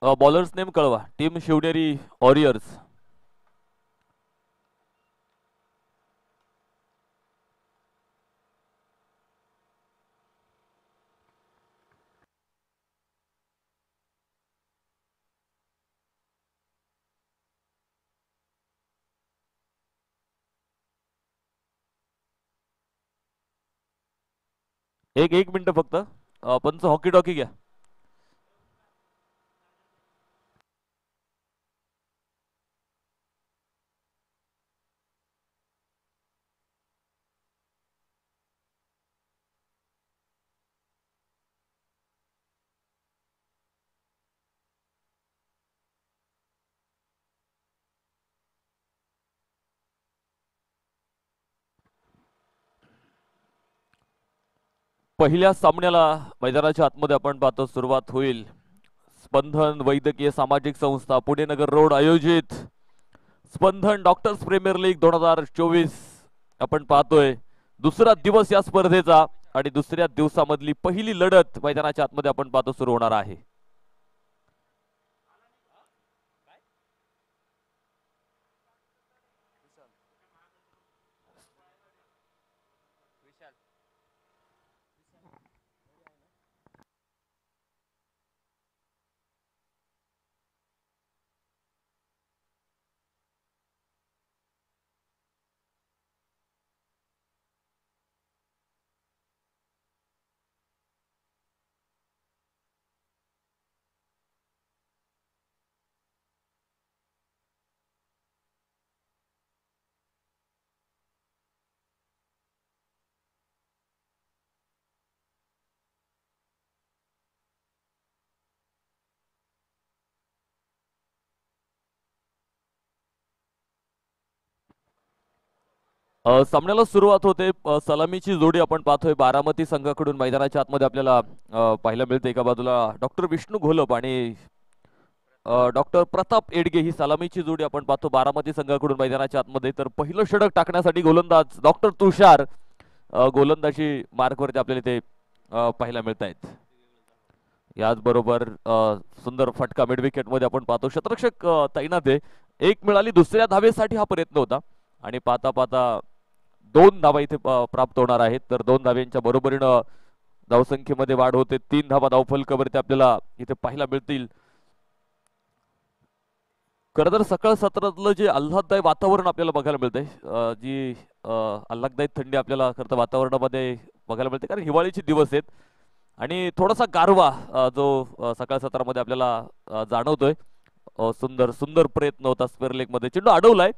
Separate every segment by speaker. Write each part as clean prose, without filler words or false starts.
Speaker 1: Bowlers name कळवा. Team Shivneri warriors. एक एक मिनिट फक्त. पंच हॉकी टॉकी घ्या. पहिल्या सामन्याला मैदानाच्या आतमध्ये आपण पाहतो सुरुवात होईल. स्पंदन वैद्यकीय सामाजिक संस्था पुणे नगर रोड आयोजित स्पंदन डॉक्टर्स प्रीमियर लीग 2024 आपण पाहतोय. दुसरा दिवस या स्पर्धेचा आणि दुसऱ्या दिवसामधली पहिली लढत मैदानाच्या आतमध्ये आपण पाहतो सुरू होणार आहे. सामन्याला सुरुवात होते. सलामीची जोडी आपण पाहतोय बारामती संघाकडून मैदानाच्या आतमध्ये आपल्याला पाहायला मिळते. एका बाजूला डॉक्टर विष्णू घोलप आणि डॉक्टर प्रताप एडगे ही सलामीची जोडी आपण पाहतो बारामती संघाकडून मैदानाच्या आतमध्ये. तर पहिलं षटक टाकण्यासाठी गोलंदाज डॉक्टर तुषार गोलंदाजी मार्कवरती आपल्याला ते पाहायला मिळत आहेत. याचबरोबर सुंदर फटका मिड विकेट मध्ये आपण पाहतो. शतरक्षक तैनात आहे. एक मिळाली दुसऱ्या धावेसाठी हा प्रयत्न होता आणि पाहता पाहता 2 धावा इथे प्राप्त होणार आहेत. तर 2 धाव्यांच्या बरोबरीनं धावसंख्येमध्ये वाढ होते. 3 धावा धावफलकावरती आपल्याला इथे पाहायला मिळतील. खरं तर सकाळ सत्रातलं जे आल्हाददायी वातावरण आपल्याला बघायला मिळतंय, जी आल्हाददायी थंडी आपल्याला खरं तर वातावरणामध्ये बघायला मिळते, कारण हिवाळीचे दिवस आहेत आणि थोडासा गारवा जो सकाळ सत्रामध्ये आपल्याला जाणवतोय. सुंदर सुंदर प्रयत्न होता स्क्वेअर लेग मध्ये, चेंडू अडवलाय.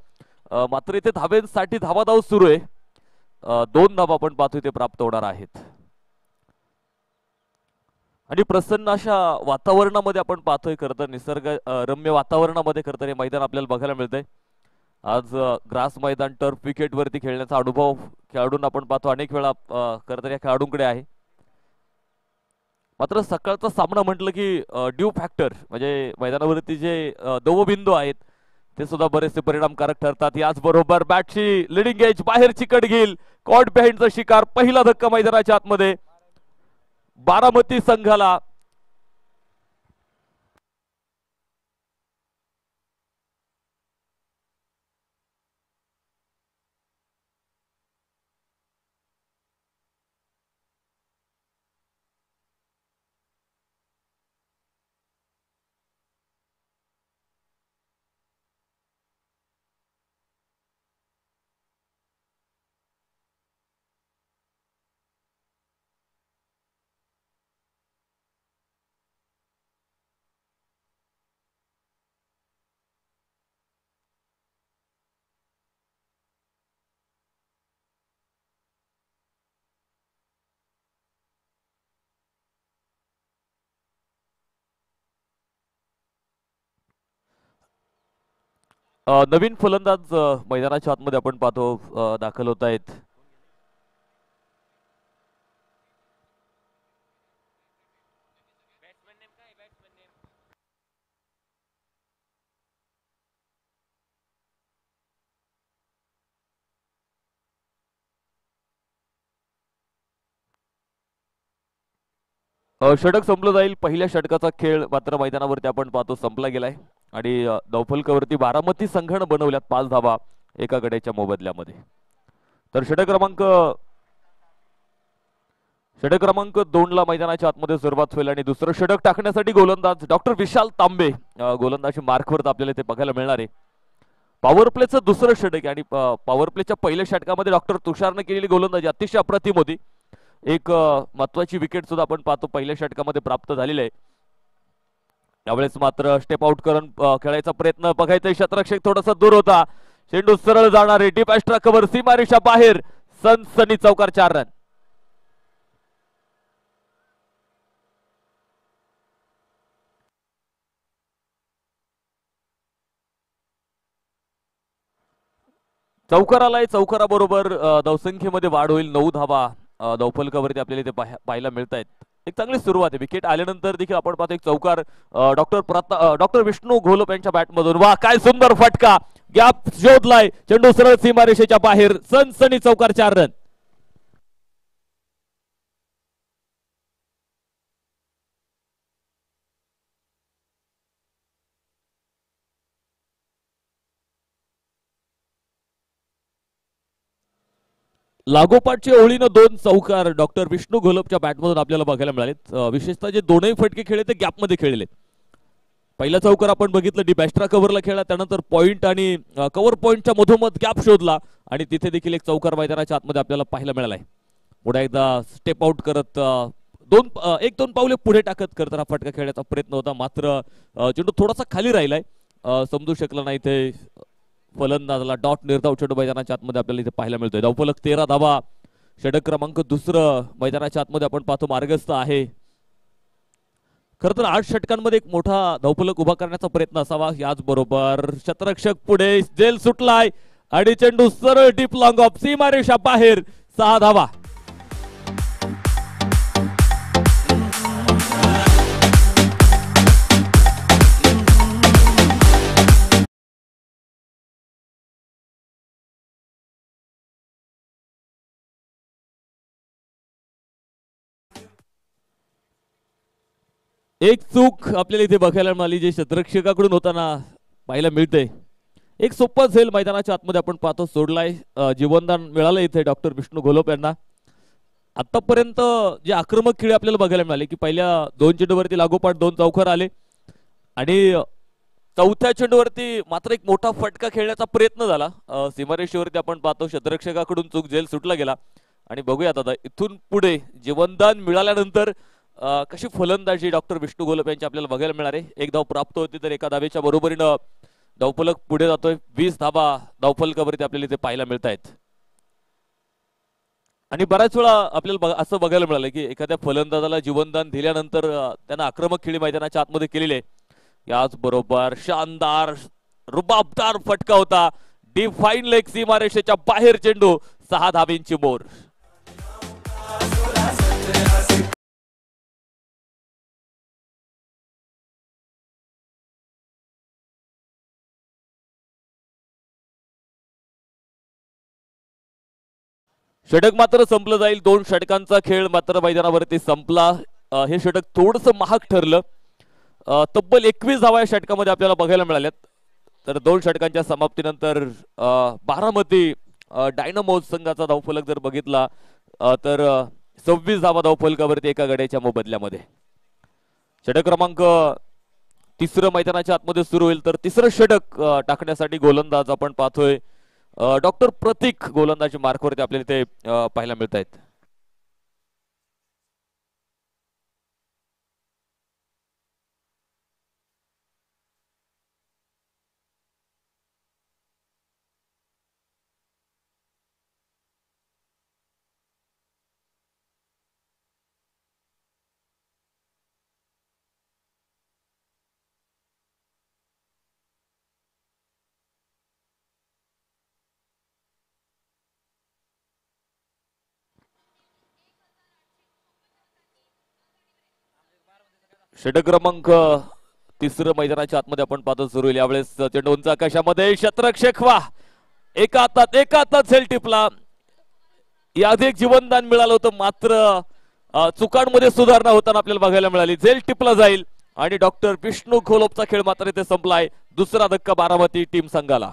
Speaker 1: मात्र इथे धावेसाठी धावाधाव सुरू आहे. 2 धावा आपण पाहतो इथे प्राप्त होणार आहेत आणि प्रसन्न अशा वातावरणामध्ये आपण पाहतोय. खरं तर निसर्ग रम्य वातावरणामध्ये खरं तर हे मैदान आपल्याला बघायला मिळतंय. आज ग्रास मैदान टर्फ विकेट वरती खेळण्याचा अनुभव खेळाडूंना आपण पाहतो अनेक वेळा खरं तर या खेळाडूंकडे आहे. मात्र सकाळचा सामना म्हटलं की ड्यू फॅक्टर म्हणजे मैदानावरती जे दवबिंदू आहेत ते सुद्धा बरेचसे परिणामकारक ठरतात. याचबरोबर बॅटची लिडिंग एज बाहेरची कट घेईल. कॉट बिहाइंडचा शिकार. पहिला धक्का मैदानाच्या आतमध्ये बारामती संघाला. नवीन फलंदाज मैदानाच्या आतमध्ये आपण पाहतो दाखल होत आहेत. षटक संपलं जाईल. पहिल्या षटकाचा खेळ मात्र मैदानावरती आपण पाहतो संपला गेलाय आणि धावफलकावरती बारामती संघानं बनवल्यात 5 धावा एका गड्याच्या मोबदल्यामध्ये. तर षटक क्रमांक 2 ला मैदानाच्या आतमध्ये सुरुवात होईल आणि दुसरं षटक टाकण्यासाठी गोलंदाज डॉक्टर विशाल तांबे गोलंदाजी मार्कवर आपल्याला ते बघायला मिळणार आहे. पॉवर प्लेचं दुसरं षटक आणि पॉवर प्लेच्या पहिल्या षटकामध्ये डॉक्टर तुषारने केलेली गोलंदाजी अतिशय अप्रतिम होती. एक महत्वाची विकेट सुद्धा आपण पाहतो पहिल्या षटकामध्ये प्राप्त झालेली आहे. यावेळेस मात्र स्टेप आउट करून खेळायचा प्रयत्न बघायचा. शतरक्षक थोडासा दूर होता. चेंडू सरळ जाणार आहे. डीप एक्स्ट्रा कव्हर सीमारेषा बाहेर. सनसनी चौकार 4 रन. चौकार आलाय. चौकाराबरोबर धावसंख्येमध्ये वाढ होईल. 9 धावा धावफलकावरती आपल्याला ते पाहायला मिळत आहेत. एक चांगली सुरुवात आहे. विकेट आल्यानंतर देखील आपण पाहतो एक चौकार डॉक्टर विष्णू घोलप यांच्या बॅटमधून. वा काय सुंदर फटका. गॅप शोधलाय. चेंडू सरळ सीमारेषेच्या बाहेर. सनसनी चौकार 4 रन. लागोपाठच्या ओळीनं 2 चौकार डॉक्टर विष्णू घोलपच्या बॅटमधून आपल्याला बघायला मिळाले. विशेषतः जे दोनही फटके खेळले ते गॅपमध्ये खेळले. पहिला चौकार आपण बघितलं डीप एक्स्ट्रा कव्हरला खेळला. त्यानंतर पॉइंट आणि कव्हर पॉइंटच्या मधोमध गॅप शोधला आणि तिथे देखील एक चौकार मैदानाच्या आतमध्ये आपल्याला पाहायला मिळालाय. पुढे एकदा स्टेप आउट करत 1-2 पावले पुढे टाकत करताना फटका खेळण्याचा प्रयत्न होता. मात्र चेंडू थोडासा खाली राहिलाय. समजू शकला नाही ते फलंदाजाला. डॉट निर्धाव चेंडू मैदानाच्या आतमध्ये आपल्याला इथे पाहायला मिळतोय. धावफलक 13 धावा. षटक क्रमांक 2 मैदानाच्या आतमध्ये आपण पाहतो मार्गस्थ आहे. खर तर 8 षटकांमध्ये एक मोठा धावफलक उभा करण्याचा प्रयत्न असावा. याचबरोबर शतरक्षक पुढे. जेल सुटलाय आणि चेंडू सरळ डीप लॉंग ऑफ सीमारेषा बाहेर. 6 धावा. एक चूक आपल्याला इथे बघायला मिळाली जे शतरक्षकाकडून होताना पाहायला मिळते. एक सोपा झेल मैदानाच्या आतमध्ये आपण पाहतो सोडलाय. जीवनदान मिळालं इथे डॉक्टर विष्णू घोलप यांना. आतापर्यंत जे आक्रमक खेळ आपल्याला बघायला मिळाले की पहिल्या 2 चेंडूवरती लागोपाठ 2 चौकार आले आणि चौथ्या चेंडूवरती मात्र एक मोठा फटका खेळण्याचा प्रयत्न झाला. सीमारेषेवरती आपण पाहतो शतरक्षकाकडून चूक झेल सुटला गेला. आणि बघूयात आता इथून पुढे जीवनदान मिळाल्यानंतर कशी फलंदाजी डॉक्टर विष्णू घोलप यांची आपल्याला बघायला मिळणार आहे. एक धाव प्राप्त होती तर एका धावेच्या बरोबरीनं धावफलक पुढे जातोय. 20 धावा धावफलकावरती आपल्याला इथे पाहायला मिळत आहेत. आणि बऱ्याच वेळा आपल्याला असं बघायला मिळालं की एखाद्या फलंदाजाला जीवनदान दिल्यानंतर त्यांना आक्रमक खेळी मैदानाच्या आतमध्ये केलेले. याच बरोबर शानदार रुबाबदार फटका होता. डिफाईन लेग सीमारेषेच्या बाहेर चेंडू. 6 धावेंची मोर. षटक मात्र संपलं जाईल. 2 षटकांचा खेळ मात्र मैदानावरती संपला. हे षटक थोडंसं महाग ठरलं. तब्बल 21 धावा या षटकामध्ये आपल्याला बघायला मिळाल्यात. तर 2 षटकांच्या समाप्तीनंतर बारामती डायनामोज संघाचा धावफलक जर बघितला तर 26 धावा धावफलकावरती एका गड्याच्या मोबदल्यामध्ये. षटक क्रमांक 3 मैदानाच्या आतमध्ये सुरू होईल. तर तिसरं षटक टाकण्यासाठी गोलंदाज आपण पाहतोय डॉक्टर प्रतीक गोलंदाजी मार्कवरती आपल्याला ते पाहायला मिळत आहेत. षटक क्रमांक 3 मैदानाच्या आतमध्ये आपण पाहतो सुरू होईल. यावेळेस चेंडू उंच आकाशामध्ये. शतरक्षक वा एका हातात झेल टिपला. याआधी एक जीवनदान मिळालं होतं मात्र चुकांमध्ये सुधारणा होताना आपल्याला बघायला मिळाली. झेल टिपला जाईल आणि डॉक्टर विष्णू घोलपचा खेळ मात्र इथे संपलाय. दुसरा धक्का बारामती टीम संघाला.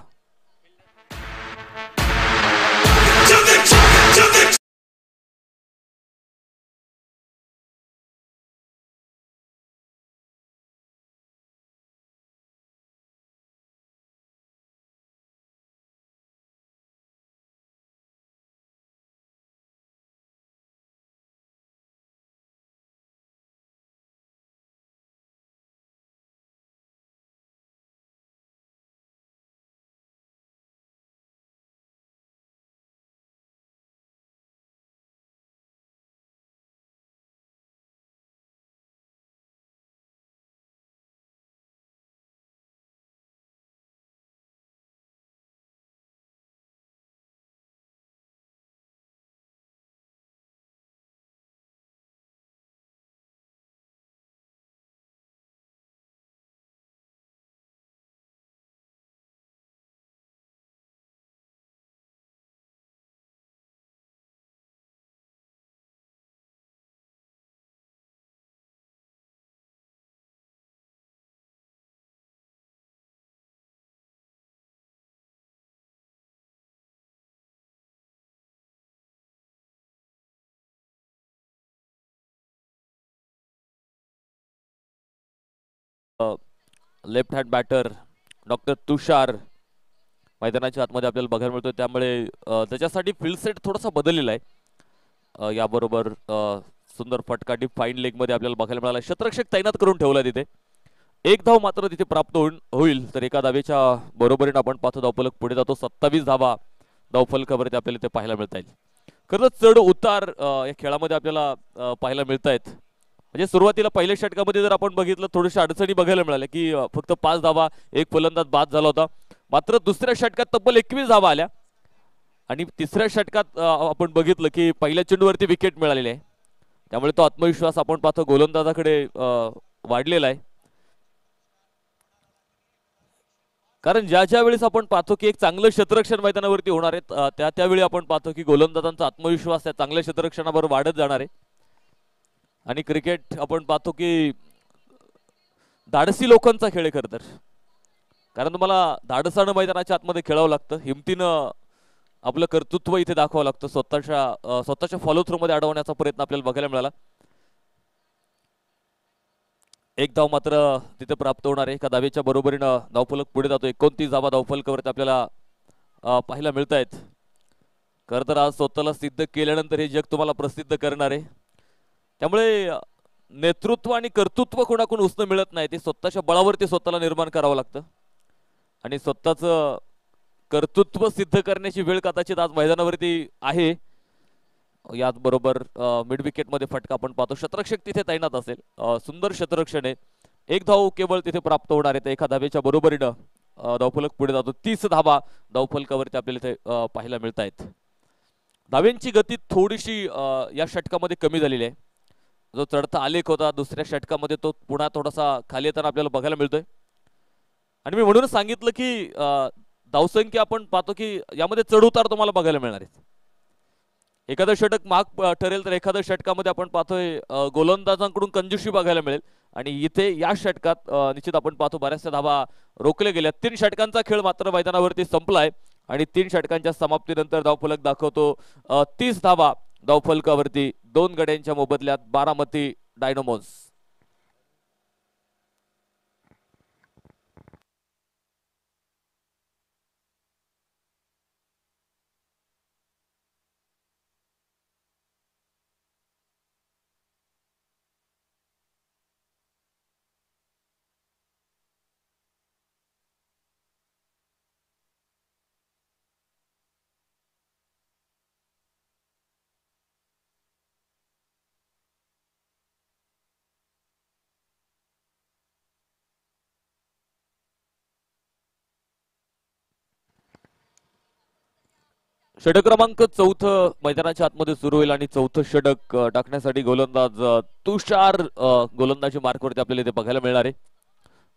Speaker 1: लेफ्ट हँड बॅटर डॉक्टर तुषार मैदानाच्या आतमध्ये आपल्याला बघायला मिळतोय. त्यामुळे त्याच्यासाठी फील्ड सेट थोडासा बदललेला आहे. याबरोबर सुंदर फटका डीप फाईन लेग मध्ये आपल्याला बघायला मिळाला. शतरक्षक तैनात करून ठेवला तिथे. एक धाव मात्र तिथे प्राप्त होईल तर एका धावेच्या बरोबरीने आपण पाहतो धावफलक पुढे जातो. 27 धावा धावफलकावरती आपल्याला ते पाहायला मिळत आहेत. खरंच चढ उतार या खेळामध्ये आपल्याला पाहायला मिळत आहेत. म्हणजे सुरुवातीला पहिल्या षटकामध्ये जर आपण बघितलं थोड्याशा अडचणी बघायला मिळाल्या की फक्त 5 धावा एक फलंदाज बाद झाला होता. मात्र दुसऱ्या षटकात तब्बल 21 धावा आल्या आणि तिसऱ्या षटकात आपण बघितलं की पहिल्या चेंडूवरती विकेट मिळालेली आहे. त्यामुळे तो आत्मविश्वास आपण पाहतो गोलंदाजाकडे वाढलेला आहे. कारण ज्या वेळेस आपण पाहतो की एक चांगलं क्षेत्ररक्षण मैदानावरती होणार आहे त्यावेळी आपण पाहतो की गोलंदाजांचा आत्मविश्वास त्या चांगल्या क्षेत्ररक्षणावर वाढत जाणार आहे. आणि क्रिकेट आपण पाहतो की धाडसी लोकांचा खेळ आहे खरं तर. कारण तुम्हाला धाडसानं मैदानाच्या आतमध्ये खेळावं लागतं. हिमतीनं आपलं कर्तृत्व इथे दाखवावं लागतं. स्वतःच्या फॉलो थ्रू मध्ये अडवण्याचा प्रयत्न आपल्याला बघायला मिळाला. एक धाव मात्र तिथे प्राप्त होणार आहे. एका धावेच्या बरोबरीनं धावफलक पुढे जातो. 29 धावा धावफलकावरती आपल्याला पाहायला मिळत आहेत. खरं तर आज स्वतःला सिद्ध केल्यानंतर हे जग तुम्हाला प्रसिद्ध करणार आहे. त्यामुळे नेतृत्व आणि कर्तृत्व कोणाकडून उसणं मिळत नाही. ते स्वतःच्या बळावरती स्वतःला निर्माण करावं लागतं आणि स्वतःचं कर्तृत्व सिद्ध करण्याची वेळ कदाचित आज मैदानावरती आहे. याचबरोबर मिड विकेट मध्ये फटका आपण पाहतो. शतरक्षक तिथे तैनात असेल. सुंदर शतरक्षण आहे. एक धाव केवळ तिथे प्राप्त होणार आहे. एका धावेच्या बरोबरीनं धावफलक पुढे जातो. 30 धावा धावफलकावरती आपल्याला इथे पाहायला मिळत आहेत. धाव्यांची गती थोडीशी या षटकामध्ये कमी झालेली आहे. जो चढता आलेख होता दुसऱ्या षटकामध्ये तो पुन्हा थोडासा खाली येताना आपल्याला बघायला मिळतोय. आणि मी म्हणूनच सांगितलं की धावसंख्या आपण पाहतो की यामध्ये चढउतार तुम्हाला बघायला मिळणार आहे. एखादं षटक महाग ठरेल तर एखाद्या षटकामध्ये आपण पाहतोय गोलंदाजांकडून कंजूशी बघायला मिळेल. आणि इथे या षटकात निश्चित आपण पाहतो बऱ्याचशा धावा रोखल्या गेल्या. 3 षटकांचा खेळ मात्र मैदानावरती संपलाय आणि 3 षटकांच्या समाप्तीनंतर धावफलक दाखवतो 30 धावा धावफलकावरती 2 गड्यांच्या मोबदल्यात बारामती डायनामोज. षटक क्रमांक 4 मैदानाच्या आतमध्ये सुरू होईल आणि 4थं षटक टाकण्यासाठी गोलंदाज तुषार गोलंदाजी मार्कवरती आपल्याला इथे बघायला मिळणार आहे.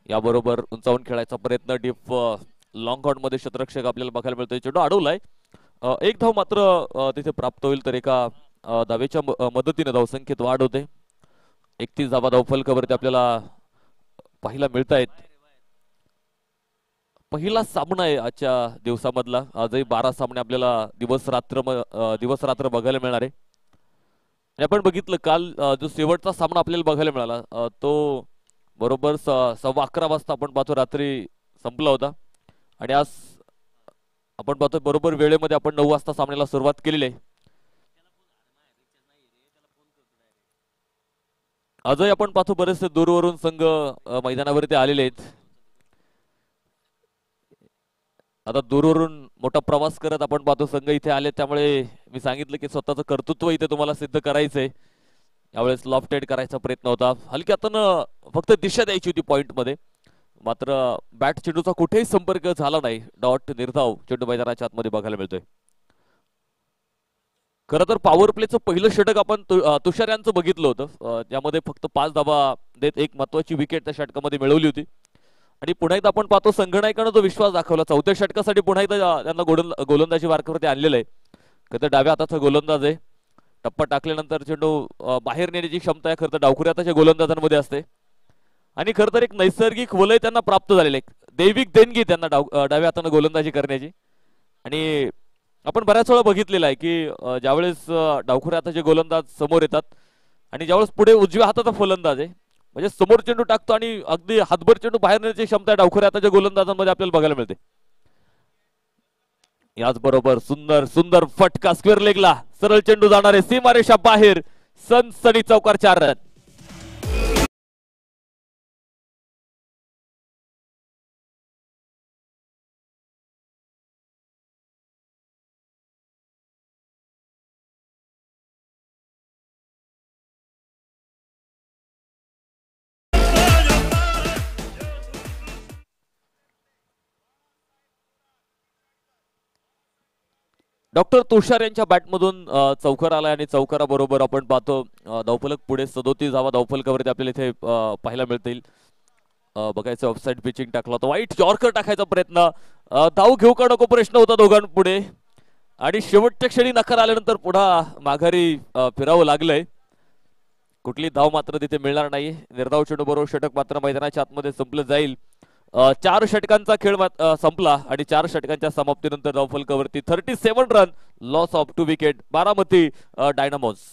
Speaker 1: याबरोबर उंचावून खेळायचा प्रयत्न डीप लॉंग हॉट मध्ये शतरक्षक आपल्याला बघायला मिळतोय. चेंडू अडवलाय. एक धाव मात्र तिथे प्राप्त होईल तर एका धावेच्या मदतीने धावसंख्येत वाढ होते. 31 धावा धावफलकावरती आपल्याला पाहायला मिळत आहेत. पहिला सामना आहे आजच्या दिवसामधला. आजही 12 सामने आपल्याला दिवस रात्र बघायला मिळणार आहे. आपण बघितलं काल जो शेवटचा सामना आपल्याला बघायला मिळाला तो बरोबर 11:15 वाजता आपण पाहतो रात्री संपला होता. आणि आज आपण पाहतो बरोबर वेळेमध्ये आपण 9 वाजता सामन्याला सुरुवात केलेली आहे. आजही आपण पाहतो बरेचसे दूरवरून संघ मैदानावरती आलेले आहेत. आता दूरवरून मोठा प्रवास करत आपण पाहतो संघ इथे आले, त्यामुळे मी सांगितलं की स्वतःचं कर्तृत्व इथे तुम्हाला सिद्ध करायचंय. यावेळेस लॉफ्टेड करायचा प्रयत्न होता, हलकी हातानं फक्त दिशा द्यायची होती पॉइंट मध्ये, मात्र बॅट चेंडूचा कुठेही संपर्क झाला नाही. डॉट निर्धाव चेंडू मैदानाच्या आतमध्ये बघायला मिळतोय. खरं तर पॉवर प्लेचं पहिलं षटक आपण तुषार यांचं बघितलं होतं, त्यामध्ये फक्त 5 धावा देत एक महत्वाची विकेट त्या षटकामध्ये मिळवली होती. आणि पुन्हा एकदा आपण पाहतो संघनायकानं जो विश्वास दाखवला, चौथ्या षटकासाठी पुन्हा एकदा त्यांना गोलंदाजी मार्कावरती आणलेलं आहे. खरं तर डाव्या हाताचा गोलंदाज आहे. टप्पा टाकल्यानंतर चेंडू बाहेर नेण्याची क्षमता आहे खरं तर डावखुऱ्या हाताच्या गोलंदाजांमध्ये असते. आणि खरं तर एक नैसर्गिक वलय त्यांना प्राप्त झालेलं आहे, दैविक देणगी त्यांना डाव्या हाताने गोलंदाजी करण्याची. आणि आपण बऱ्याच वेळा बघितलेलं आहे की ज्यावेळेस डावखुऱ्या हाताचे गोलंदाज समोर येतात आणि ज्यावेळेस पुढे उजव्या हाताचा फलंदाज आहे, म्हणजे समोर चेंडू टाकतो आणि अगदी हातभर चेंडू बाहेर नेण्याची क्षमता डावखुऱ्या हाताच्या गोलंदाजांमध्ये आपल्याला बघायला मिळते. याचबरोबर सुंदर सुंदर फटका स्क्वेअर लेगला, सरळ चेंडू जाणार आहे सीमारेषा बाहेर, सनसनी चौकार 4 रन. डॉक्टर तुषार यांच्या बॅटमधून चौकार आलाय आणि चौकाराबरोबर आपण पाहतो धावफलक पुढे 37 धावा धावफलकावरती आपल्याला इथे पाहायला मिळतील. बघायचं ऑफसाईड पिचिंग टाकला होता, वाईट यॉर्कर टाकायचा प्रयत्न, धाव घेऊ का नको प्रश्न होता दोघांपुढे आणि शेवटच्या क्षणी नकार आल्यानंतर पुन्हा माघारी फिरावं लागलंय. कुठली धाव मात्र तिथे मिळणार नाही. निर्धाव चेंडू बरोबर षटक मात्र मैदानाच्या आतमध्ये संपलं जाईल. 4 षटकांचा खेळ संपला आणि 4 षटकांच्या समाप्तीनंतर धावफलकावरती 37 run, loss of 2 wicket, Baramati Dynamos.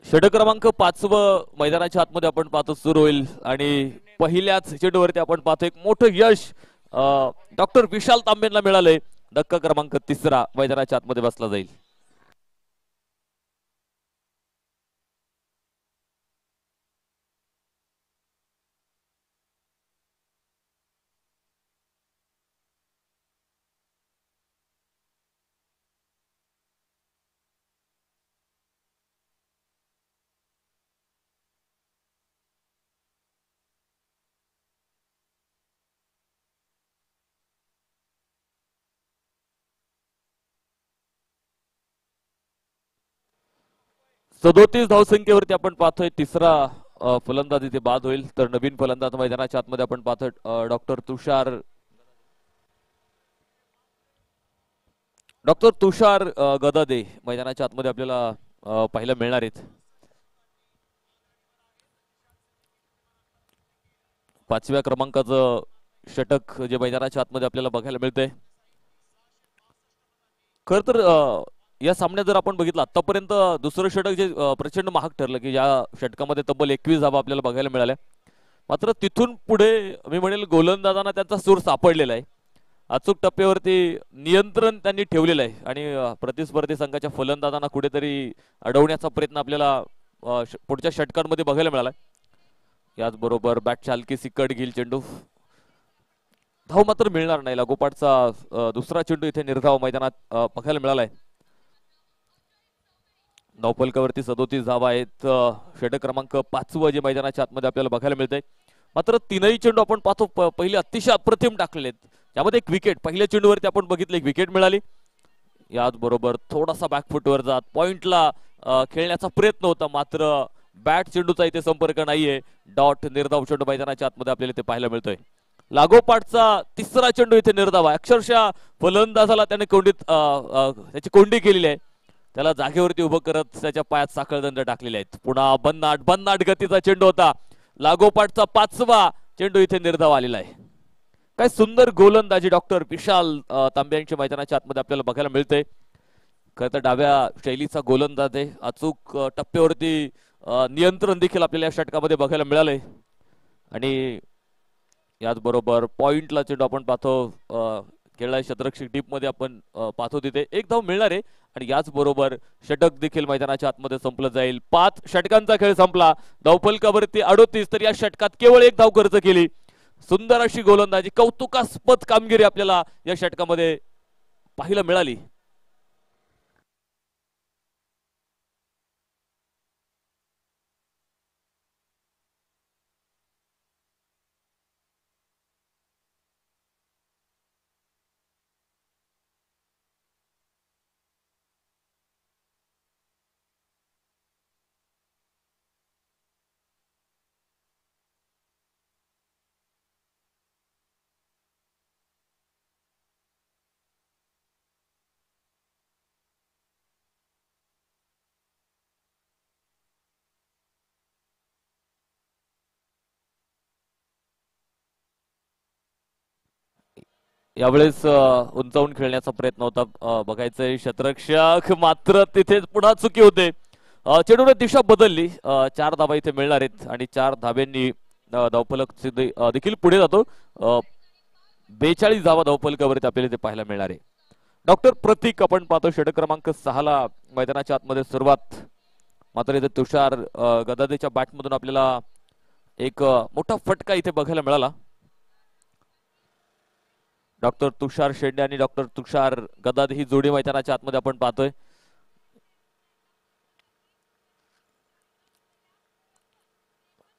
Speaker 1: षटक क्रमांक 5 मैदानाच्या आतमध्ये आपण पाहतो सुरू होईल आणि पहिल्याच चेंडूवरती आपण पाहतो एक मोठं यश डॉक्टर विशाल तांबेंना मिळालंय. धक्का क्रमांक 3 मैदानाच्या आतमध्ये बसला जाईल. सदोतीस धावसंख्येवरती आपण पाहतोय तिसरा फलंदाज इथे बाद होईल, तर नवीन फलंदाज मैदानाच्या आतमध्ये आपण पाहतोय डॉक्टर तुषार गदादे मैदानाच्या आतमध्ये आपल्याला पाहायला मिळणार आहेत. 5व्या क्रमांकाचं षटक जे मैदानाच्या आतमध्ये आपल्याला बघायला मिळतंय. खर तर या सामन्यात जर आपण बघितलं आतापर्यंत दुसरं षटक जे प्रचंड महाग ठरलं की या षटकामध्ये तब्बल 21 धावा आपल्याला बघायला मिळाल्या. मात्र तिथून पुढे मी म्हणेल गोलंदाजांना त्यांचा सूर सापडलेला आहे. अचूक टप्प्यावरती नियंत्रण त्यांनी ठेवलेलं आहे आणि प्रतिस्पर्धी संघाच्या फलंदाजांना कुठेतरी अडवण्याचा प्रयत्न आपल्याला पुढच्या षटकांमध्ये बघायला मिळाला. याचबरोबर बॅटच्या हलकीशी कट घेईल चेंडू, धाव मात्र मिळणार नाही. लागोपाठचा दुसरा चेंडू इथे निर्धाव मैदानात बघायला मिळालाय. धावफलकावरती 37 धावा आहेत. षटक क्रमांक 5 जे मैदानाच्या आतमध्ये आपल्याला बघायला मिळतंय. मात्र तीनही चेंडू आपण पाहतो पहिले अतिशय अप्रतिम टाकलेले आहेत. त्यामध्ये एक विकेट पहिल्या चेंडूवरती आपण बघितलं, एक विकेट मिळाली. याचबरोबर थोडासा बॅकफुटवर जात पॉइंटला खेळण्याचा प्रयत्न होता, मात्र बॅट चेंडूचा इथे संपर्क नाहीये. डॉट निर्धाव चेंडू मैदानाच्या आतमध्ये आपल्याला इथे पाहायला मिळतोय. लागोपाठचा तिसरा चेंडू इथे निर्धाव आहे. अक्षरशः फलंदाजाला त्याने कोंडीत त्याची कोंडी केलेली आहे. त्याला जागेवरती उभं करत त्याच्या पायात साखळदंड टाकलेले आहेत. पुन्हा भन्नाट गतीचा चेंडू होता. लागोपाठचा 5वा चेंडू इथे निर्धाव आलेला आहे. काय सुंदर गोलंदाजी डॉक्टर विशाल तांबे यांच्या मैदानाच्या आतमध्ये आपल्याला बघायला मिळते. खरं तर डाव्या शैलीचा गोलंदाज आहे. अचूक टप्प्यावरती नियंत्रण देखील आपल्याला या षटकामध्ये बघायला मिळालंय. आणि याचबरोबर पॉइंटला चेंडू आपण पाहतो, खेळला शतरक्षक डीप मध्ये आपण पाहतो तिथे एक धाव मिळणार आहे. आणि याचबरोबर षटक देखील मैदानाच्या आतमध्ये संपलं जाईल. 5 षटकांचा खेळ संपला. धावफलकावरती 38, तर या षटकात केवळ एक धाव खर्च केली. सुंदर अशी गोलंदाजी, कौतुकास्पद कामगिरी आपल्याला या षटकामध्ये पाहायला मिळाली. यावेळेस उंचावून खेळण्याचा प्रयत्न होता, बघायचंय शतरक्षक, मात्र तिथे पुन्हा चुकी होते. चेंडूने दिशा बदलली. 4 धावा इथे मिळणार आहेत आणि 4 धाब्यांनी धावफलक देखील पुढे जातो. 42 धावा धावफलकावरती आपल्याला इथे पाहायला मिळणार आहे. डॉक्टर प्रतीक आपण पाहतो षटक क्रमांक 6 मैदानाच्या आतमध्ये सुरुवात. मात्र इथे तुषार गदादेच्या बॅटमधून आपल्याला एक मोठा फटका इथे बघायला मिळाला. डॉक्टर तुषार शेंडे आणि डॉक्टर तुषार गदाद ही जोडी मैदानाच्या आतमध्ये आपण पाहतोय.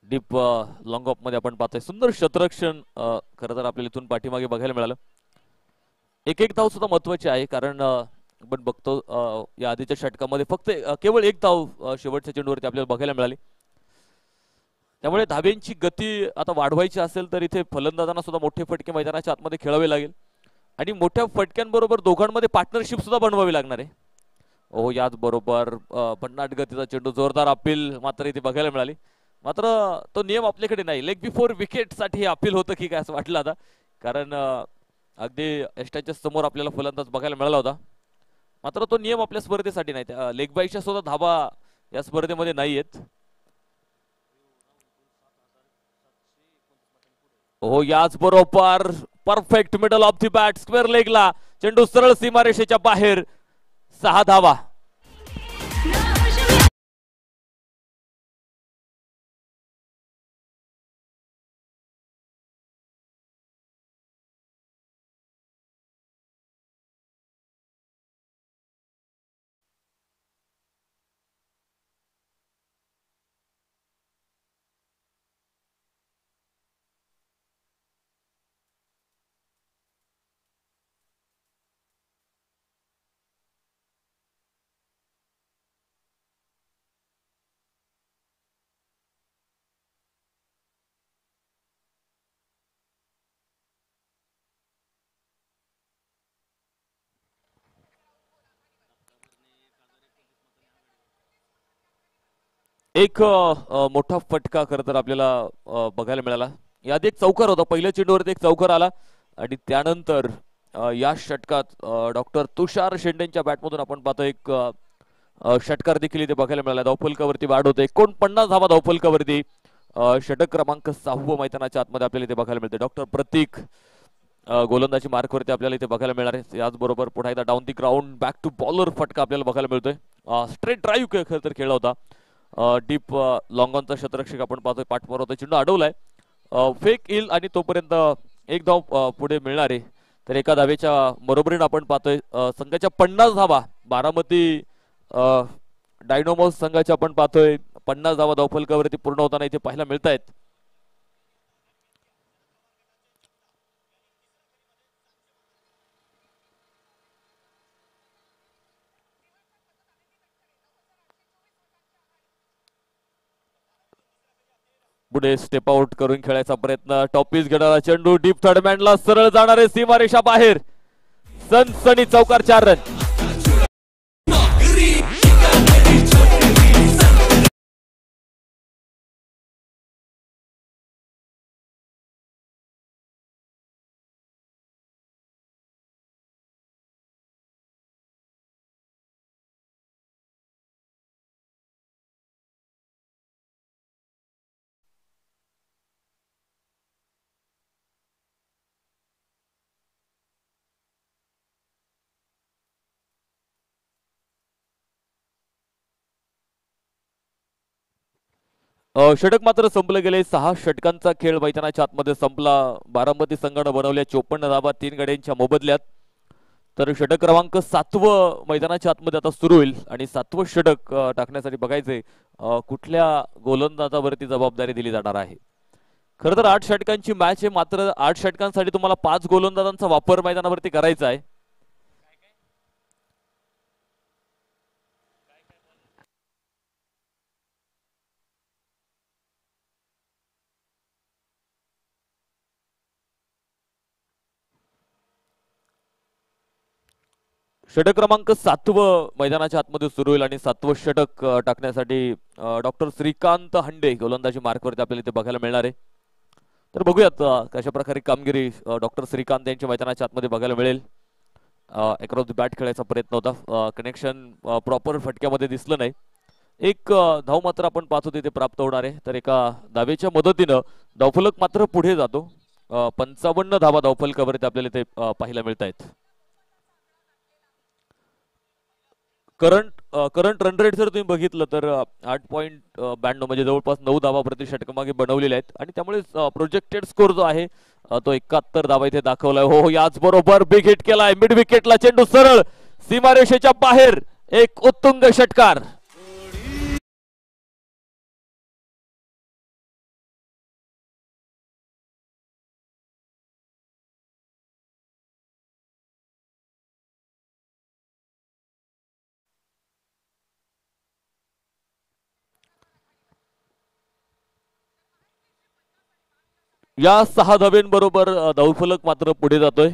Speaker 1: डीप लॉंग ऑफ मध्ये आपण पाहतोय. सुंदर शतरक्षण खरं तर आपल्याला इथून पाठीमागे बघायला मिळालं. एक धाव सुद्धा महत्वाची आहे, कारण आपण बघतो या आधीच्या षटकामध्ये फक्त केवळ एक धाव शेवटच्या चेंडूवरती आपल्याला बघायला मिळाली. त्यामुळे धाब्यांची गती आता वाढवायची असेल तर इथे फलंदाजांना सुद्धा मोठे फटके मैदानाच्या आतमध्ये खेळावे लागेल आणि मोठ्या फटक्यांबरोबर दोघांमध्ये पार्टनरशिप सुद्धा बनवावी लागणार आहे. हो, याच बरोबर भन्नाट गतीचा चेंडू, जोरदार अपील मात्र इथे बघायला मिळाली. मात्र तो नियम आपल्याकडे नाही. लेग बिफोर विकेट साठी अपील होतं की काय असं वाटलं आता, कारण अगदी एस्टाच्या समोर आपल्याला फलंदाज बघायला मिळाला होता. मात्र तो नियम आपल्या स्पर्धेसाठी नाही. त्या लेग बाईच्या सुद्धा धावा या स्पर्धेमध्ये नाही आहेत. हो, याच बरोबर perfect middle of the bat, square लेगला चेंडू सरळ सीमारेषेच्या बाहेर. 6 धावा. एक मोठा फटका खरं तर आपल्याला बघायला मिळाला. यात एक चौकार होता, पहिल्या चेंडूवरती एक चौकार आला आणि त्यानंतर या षटकात डॉक्टर तुषार शेंडेंच्या बॅटमधून आपण पाहतो एक षटकार देखील इथे बघायला मिळाला. धावफलकावरती वाढ होते. 49 धावा धावफलकावरती. षटक क्रमांक 6 मैदानाच्या आतमध्ये आपल्याला इथे बघायला मिळते. डॉक्टर प्रतीक गोलंदाजी मार्कवरती आपल्याला इथे बघायला मिळणार आहे. याचबरोबर पुन्हा एकदा down the ground back to bowler फटका आपल्याला बघायला मिळतोय. स्ट्रेट ड्राईव्ह खरं तर खेळला होता. डीप लॉंग ऑनचा क्षेत्ररक्षक आपण पाहतोय, पाठवर होता, चेंडू अडवलाय, फेक येईल आणि तोपर्यंत एक धाव पुढे मिळणार आहे. तर एका धावेच्या बरोबरीने आपण पाहतोय संघाच्या 50 धावा, बारामती डायनोमोस संघाच्या आपण पाहतोय 50 धावा धावफलकावरती पूर्ण होताना इथे पाहायला मिळत आहेत. पुढे स्टेप आउट करून खेळायचा प्रयत्न, टॉपीस घेणारा चेंडू डीप थर्डमॅनला सरळ जाणारे, सीमारेषा बाहेर, सनसनी चौकार, 4 रन. षटक मात्र संपले गेले. 6 षटकांचा खेळ मैदानाच्या आतमध्ये संपला. बारामती संघानं बनवल्या 54 धावा 3 गड्यांच्या मोबदल्यात. तर षटक क्रमांक 7 मैदानाच्या आतमध्ये आता सुरू होईल आणि 7वं षटक टाकण्यासाठी बघायचे कुठल्या गोलंदाजावरती जबाबदारी दिली जाणार आहे. खरं तर 8 षटकांची मॅच आहे, मात्र 8 षटकांसाठी तुम्हाला 5 गोलंदाजांचा वापर मैदानावरती करायचा आहे. षटक क्रमांक 7 मैदानाच्या आतमध्ये सुरू होईल आणि 7वं षटक टाकण्यासाठी डॉक्टर श्रीकांत हंडे गोलंदाजी मार्कवरती आपल्याला इथे बघायला मिळणार आहे. तर बघूयात कशा प्रकारे कामगिरी डॉक्टर श्रीकांत यांच्या मैदानाच्या आतमध्ये बघायला मिळेल. अक्रॉस द बॅट खेळायचा प्रयत्न होता, कनेक्शन प्रॉपर फटक्यामध्ये दिसलं नाही. एक धाव मात्र आपण पाहतो तिथे प्राप्त होणार आहे. तर एका धावेच्या मदतीनं धावफलक मात्र पुढे जातो. 55 धावा धावफलकावरती आपल्याला इथे पाहायला मिळत आहेत. करंट रन रेट जर तुम्ही बघितलं तर 8.92 म्हणजे जवळपास 9 धावा प्रति षटकामागे बनवलेल्या आहेत आणि त्यामुळे प्रोजेक्टेड स्कोर जो आहे तो 71 धावा इथे दाखवलाय. हो, याच बरोबर बिग हिट केलाय, मिड विकेटला चेंडू सरळ सीमारेषेच्या बाहेर, एक उत्तुंग षटकार. या 6 धावेंबरोबर धावफलक मात्र पुढे जातोय.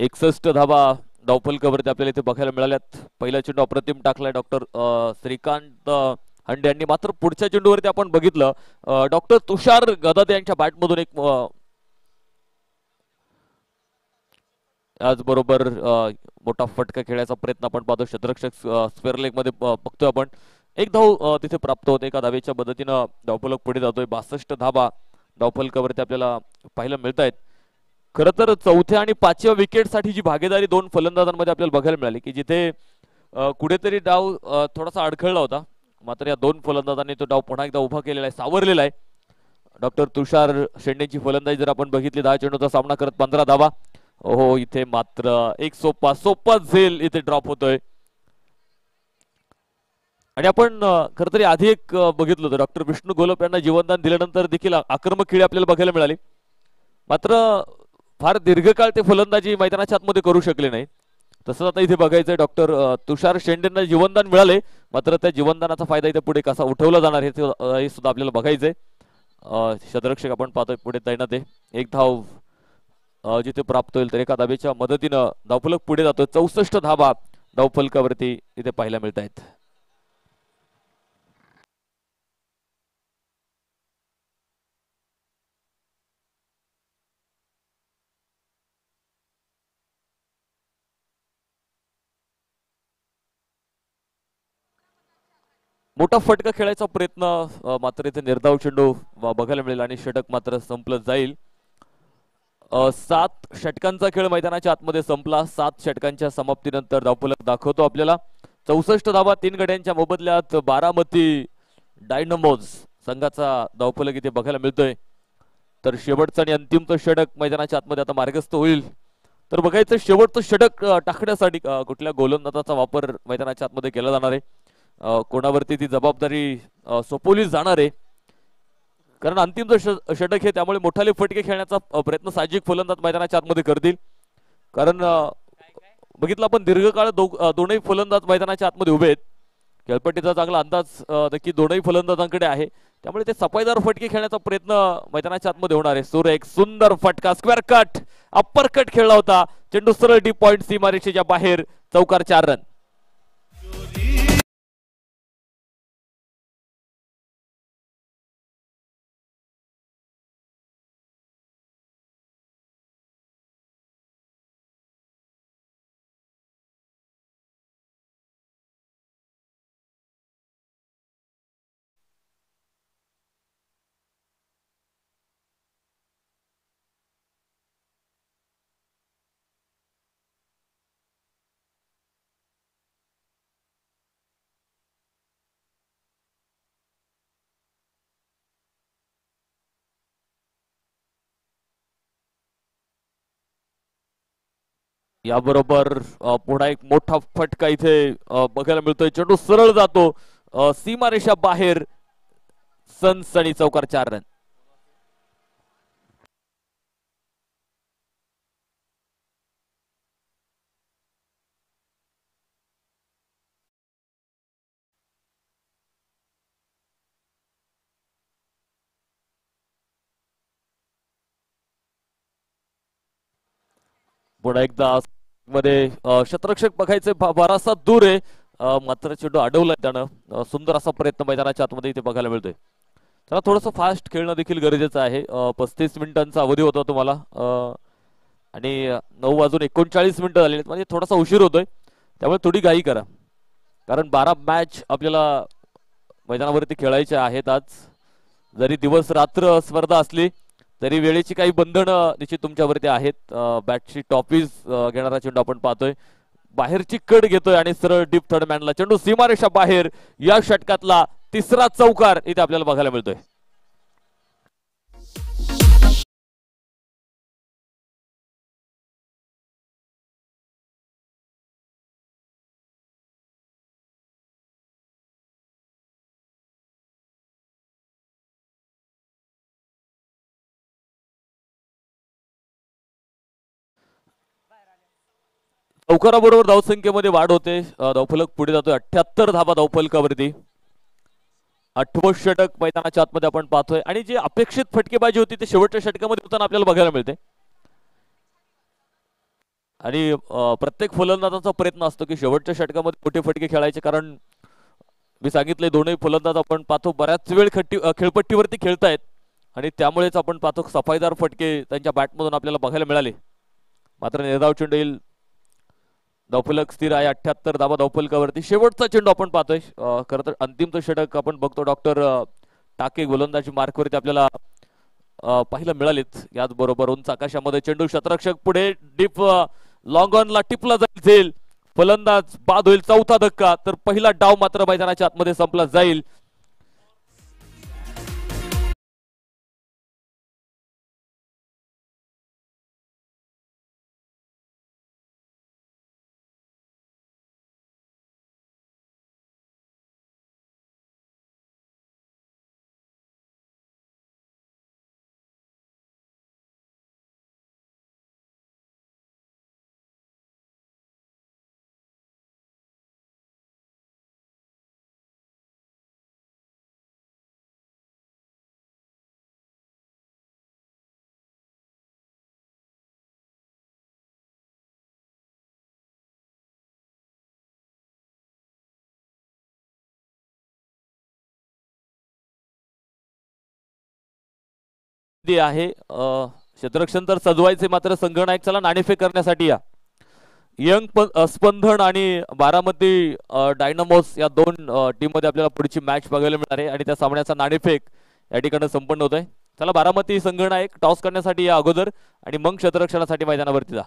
Speaker 1: 61 धावा धावफलकावरती आपल्याला इथे बघायला मिळाल्यात. पहिला चेंडू अप्रतिम टाकलाय डॉक्टर श्रीकांत हंडे यांनी, मात्र पुढच्या चेंडूवरती आपण बघितलं डॉक्टर तुषार गदादे यांच्या बॅटमधून एक याचबरोबर मोठा फटका खेळायचा प्रयत्न आपण पाहतो. क्षेत्ररक्षक स्क्वेअर लेग मध्ये बघतोय आपण. एक धाव तिथे प्राप्त होते. एका धावेच्या मदतीनं धावफलक पुढे जातोय. 62 धावा धावफलकावरती आपल्याला पाहायला मिळत आहेत. खरं तर चौथ्या आणि 5व्या विकेटसाठी जी भागीदारी 2 फलंदाजांमध्ये आपल्याला बघायला मिळाली की जिथे कुठेतरी डाव थोडासा अडखळला होता, मात्र या 2 फलंदाजांनी तो डाव पुन्हा एकदा उभा केलेला आहे, सावरलेला आहे. डॉक्टर तुषार शेंडेची फलंदाजी जर आपण बघितली, 10 चेंडूचा सामना करत 15 धावा. हो, इथे मात्र एक सोपा झेल इथे ड्रॉप होतोय. आणि आपण खर तरी आधी एक बघितलं होतं, डॉक्टर विष्णू घोलप यांना जीवनदान दिल्यानंतर देखील आक्रमक खेळी आपल्याला बघायला मिळाली, मात्र फार दीर्घकाळ ते फलंदाजी मैदानाच्या आतमध्ये करू शकले नाही. तसंच आता इथे बघायचंय डॉक्टर तुषार शेंडेंना जीवनदान मिळाले, मात्र त्या जीवनदानाचा फायदा इथे पुढे कसा उठवला जाणार हे सुद्धा आपल्याला बघायचंय. क्षेत्ररक्षक आपण पाहतोय पुढे तैनात आहे. एक धाव जिथे प्राप्त होईल तर एका धावेच्या मदतीनं धावफलक पुढे जातोय. 64 धावा धावफलकावरती इथे पाहायला मिळत आहेत. मोठा फटका खेळायचा प्रयत्न मात्र इथे निर्धाव चेंडू बघायला मिळेल आणि षटक मात्र संपलं जाईल. 7 षटकांचा खेळ मैदानाच्या आतमध्ये संपला. 7 षटकांच्या समाप्तीनंतर धावफलक दाखवतो आपल्याला 64 धावा 3 गड्यांच्या मोबदल्यात बारामती डायनमोज संघाचा धावफलक इथे बघायला मिळतोय. तर शेवटचं आणि अंतिमचं षटक मैदानाच्या आतमध्ये आता मार्गस्थ होईल. तर बघायचं शेवटचं षटक टाकण्यासाठी कुठल्या गोलंदाजाचा वापर मैदानाच्या आतमध्ये केला जाणार आहे, कोणावरती ती जबाबदारी सोपवली जाणार आहे. कारण अंतिम षटक हे त्यामुळे मोठाले फटके खेळण्याचा प्रयत्न साहजिक फलंदाज मैदानाच्या आतमध्ये करतील. कारण बघितलं आपण दीर्घकाळ दोनही फलंदाज मैदानाच्या आतमध्ये उभे आहेत. खेळपट्टीचा चांगला अंदाज नक्की दोनही फलंदाजांकडे आहे. त्यामुळे ते सफाईदार फटके खेळण्याचा प्रयत्न मैदानाच्या आतमध्ये होणार आहे. सूर्य एक सुंदर फटका स्क्वेअर कट अप्पर कट खेळला होता. चेंडू सरळ डीप पॉइंट सीमारेषेच्या बाहेर चौकार 4 रन. याबरोबर पुन्हा एक मोठा फटका इथे बघायला मिळतोय. चेंडू सरळ जातो सीमारेषा बाहेर सनसनी चौकार 4 रन. पुन्हा एकदा मध्ये क्षेत्ररक्षक बघायचे बराचसा दूर आहे, मात्र चेंडू अडवलाय त्यानं. सुंदर असा प्रयत्न मैदानाच्या आतमध्ये इथे बघायला मिळतोय. त्याला थोडंसं फास्ट खेळणं देखील गरजेचं आहे. 35 मिनिटांचा अवधी होता तुम्हाला आणि 9 वाजून 39 मिनिटं झालेली आहेत, म्हणजे थोडासा उशीर होतोय. त्यामुळे थोडी घाई करा, कारण 12 मॅच आपल्याला मैदानावरती खेळायचे आहेत आज. जरी दिवस रात्र स्पर्धा असली तरी वेळेची काही बंधनं निश्चित तुमच्यावरती आहेत. बॅटची टॉपीज घेणारा चेंडू आपण पाहतोय, बाहेरची कट घेतोय आणि सरळ डीप थर्ड मॅनला चेंडू सीमारेषा बाहेर. या षटकातला तिसरा चौकार इथे आपल्याला बघायला मिळतोय. चौकाराबरोबर धावसंख्येमध्ये वाढ होते. धावफलक पुढे जातोय 78 धावा धावफलकावरती. 8वं षटक मैदानाच्या आतमध्ये आपण पाहतोय आणि जी अपेक्षित फटकेबाजी होती ते शेवटच्या षटकामध्ये होताना आपल्याला बघायला मिळते. आणि प्रत्येक फलंदाजाचा प्रयत्न असतो की शेवटच्या षटकामध्ये मोठे फटके खेळायचे, कारण मी सांगितले दोनही फलंदाज आपण पाहतो बऱ्याच वेळ खेळपट्टीवरती खेळतायत आणि त्यामुळेच आपण पाहतो सफाईदार फटके त्यांच्या बॅटमधून आपल्याला बघायला मिळाले. मात्र निर्धाव चेंडू येईल. धावफलक स्थिर आहे 78 धावा धावफलकावरती. शेवटचा चेंडू आपण पाहतोय. खरं तर अंतिमचं षटक आपण बघतो डॉक्टर टाके गोलंदाजी मार्कवरती आपल्याला पाहायला मिळालेत. याचबरोबर उंच आकाशामध्ये चेंडू क्षेत्ररक्षक पुढे डीप लॉंग ऑनला टिपला जाईल. फलंदाज बाद होईल. चौथा धक्का, तर पहिला डाव मात्र मैदानाच्या आतमध्ये संपला जाईल. आहे क्षेत्ररक्षण तर सजवायचे, मात्र संघनायक चला नाणेफेक करण्यासाठी या. स्पंदन आणि बारामती डायनामोस या दोन टीम मध्ये आपल्याला पुढची मॅच बघायला मिळणार आहे आणि त्या सामन्याचा नाणेफेक या ठिकाणी संपन्न होत आहे. चला बारामती संघनायक टॉस करण्यासाठी या अगोदर आणि मग क्षेत्ररक्षणासाठी मैदानावरती जा.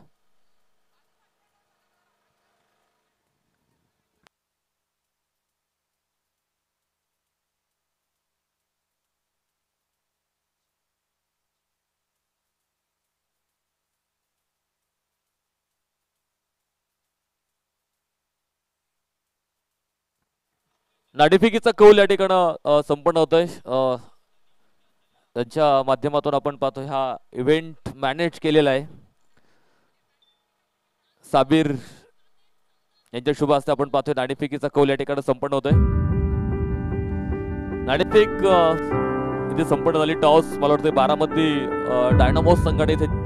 Speaker 1: नाणेफेकीचा कौल या ठिकाणी संपन्न होतोय. त्यांच्या माध्यमातून आपण पाहतो हा इव्हेंट मॅनेज केलेला आहे. साबीर यांच्या शुभ हस्ते आपण पाहतोय नाणेफेकीचा कौल या ठिकाणी संपन्न होतोय. नाणेफेक इथे संपन्न झाली. टॉस मला वाटतं बारामती डायनामोस संघाने इथे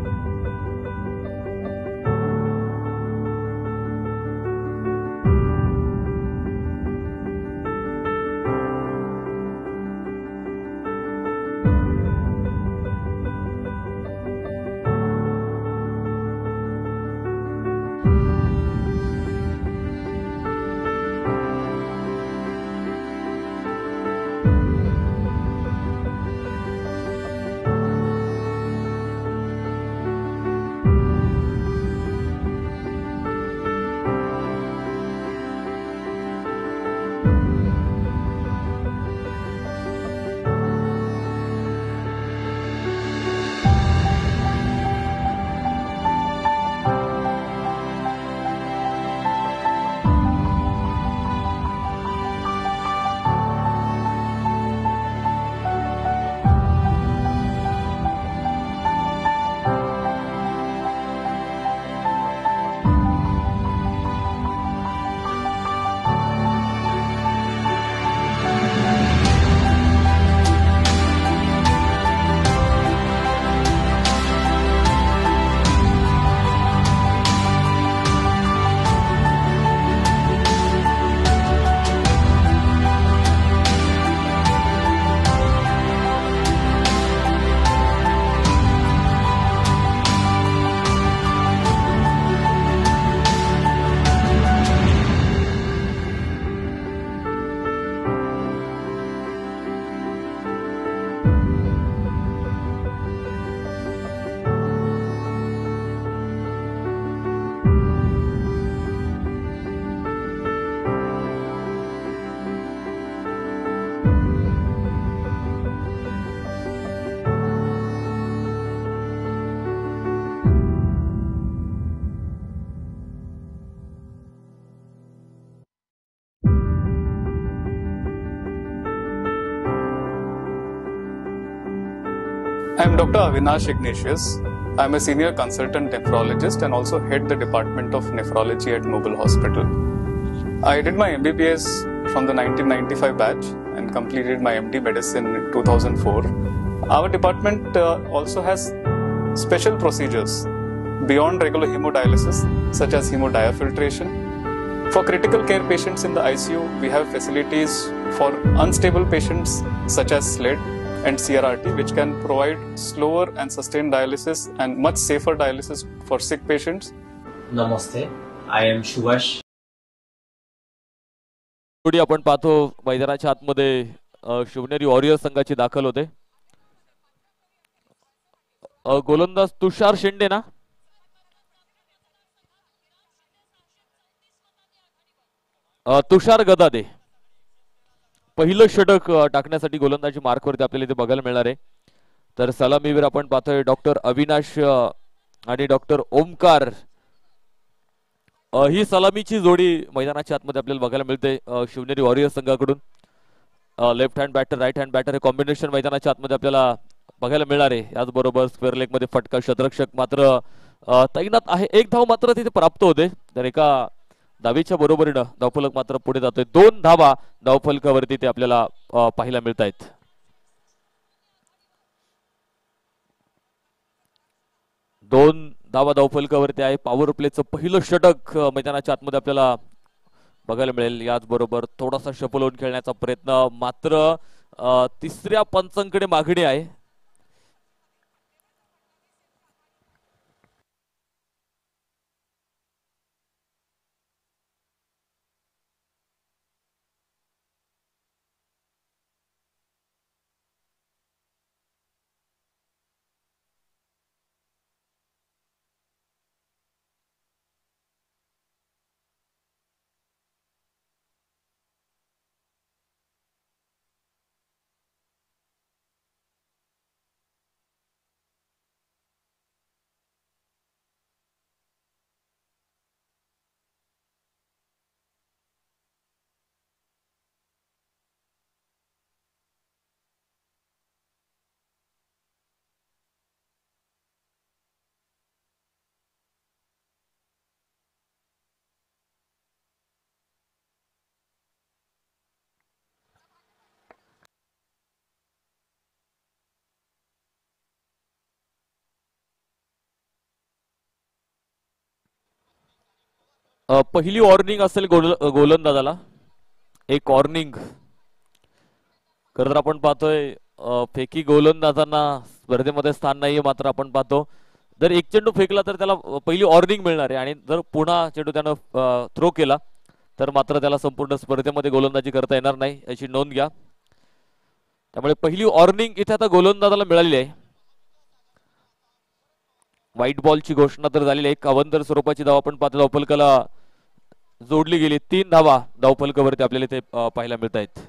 Speaker 2: I am Dr. Avinash Ignatius. I am a senior consultant nephrologist and also head the department of nephrology at Noble Hospital. I did my MBBS from the 1995 batch and completed my MD medicine in 2004. Our department also has special procedures beyond regular hemodialysis, such as hemodiafiltration. For critical care patients in the ICU, we have facilities for unstable patients such as SLED and CRRT, which can provide slower and sustained dialysis and much safer dialysis for sick patients.
Speaker 3: Namaste, I am Shuvash.
Speaker 1: आपण पाहतो मैदानाच्या आतमध्ये Shivneri warriors संघाची दाखल होते. गोलंदाज तुषार शेंडे ना, तुषार गदादे पहिलं षटक टाकण्यासाठी गोलंदाजी मार्कवरती आपल्याला इथे बघायला मिळणार आहे. तर सलामीवीर आपण पाहतोय डॉक्टर अविनाश आणि डॉक्टर ओमकार. ही सलामीची जोडी मैदानाच्या आतमध्ये आपल्याला बघायला मिळते शिवनेरी वॉरियर्स संघाकडून. Left hand batter right hand batter हे कॉम्बिनेशन मैदानाच्या आतमध्ये आपल्याला बघायला मिळणार आहे. याचबरोबर स्क्वेअर लेग मध्ये फटका शतरक्षक मात्र तैनात आहे. एक धाव मात्र तिथे प्राप्त होते. तर एका धावेच्या बरोबरीनं धावफलक मात्र पुढे जातोय. 2 धावा धावफलकावरती ते आपल्याला पाहायला मिळत आहेत. दोन धावा धावफलकावरती आहे. पॉवर प्लेचं पहिलं षटक मैदानाच्या आतमध्ये आपल्याला बघायला मिळेल. याचबरोबर थोडासा शफल होऊन खेळण्याचा प्रयत्न मात्र तिसऱ्या पंचांकडे मागणी आहे. पहिली वॉर्निंग असेल गोलंदाजाला, एक वॉर्निंग. खरं तर आपण पाहतोय फेकी गोलंदाजांना स्पर्धेमध्ये स्थान नाहीये, मात्र आपण पाहतो जर एक चेंडू फेकला तर त्याला पहिली वॉर्निंग मिळणार आहे, आणि जर पुन्हा चेंडू त्यानं थ्रो केला तर मात्र त्याला संपूर्ण स्पर्धेमध्ये गोलंदाजी करता येणार नाही, याची नोंद घ्या. त्यामुळे पहिली वॉर्निंग इथे आता गोलंदाजाला मिळालेली आहे. व्हाईट बॉलची घोषणा तर झालेली आहे. एक अवंतर स्वरूपाची धाव आपण पाहतो, धावफलकाला जोडली गेली. 3 धावा धावफलकावरती आपल्याला इथे पाहायला मिळत आहेत.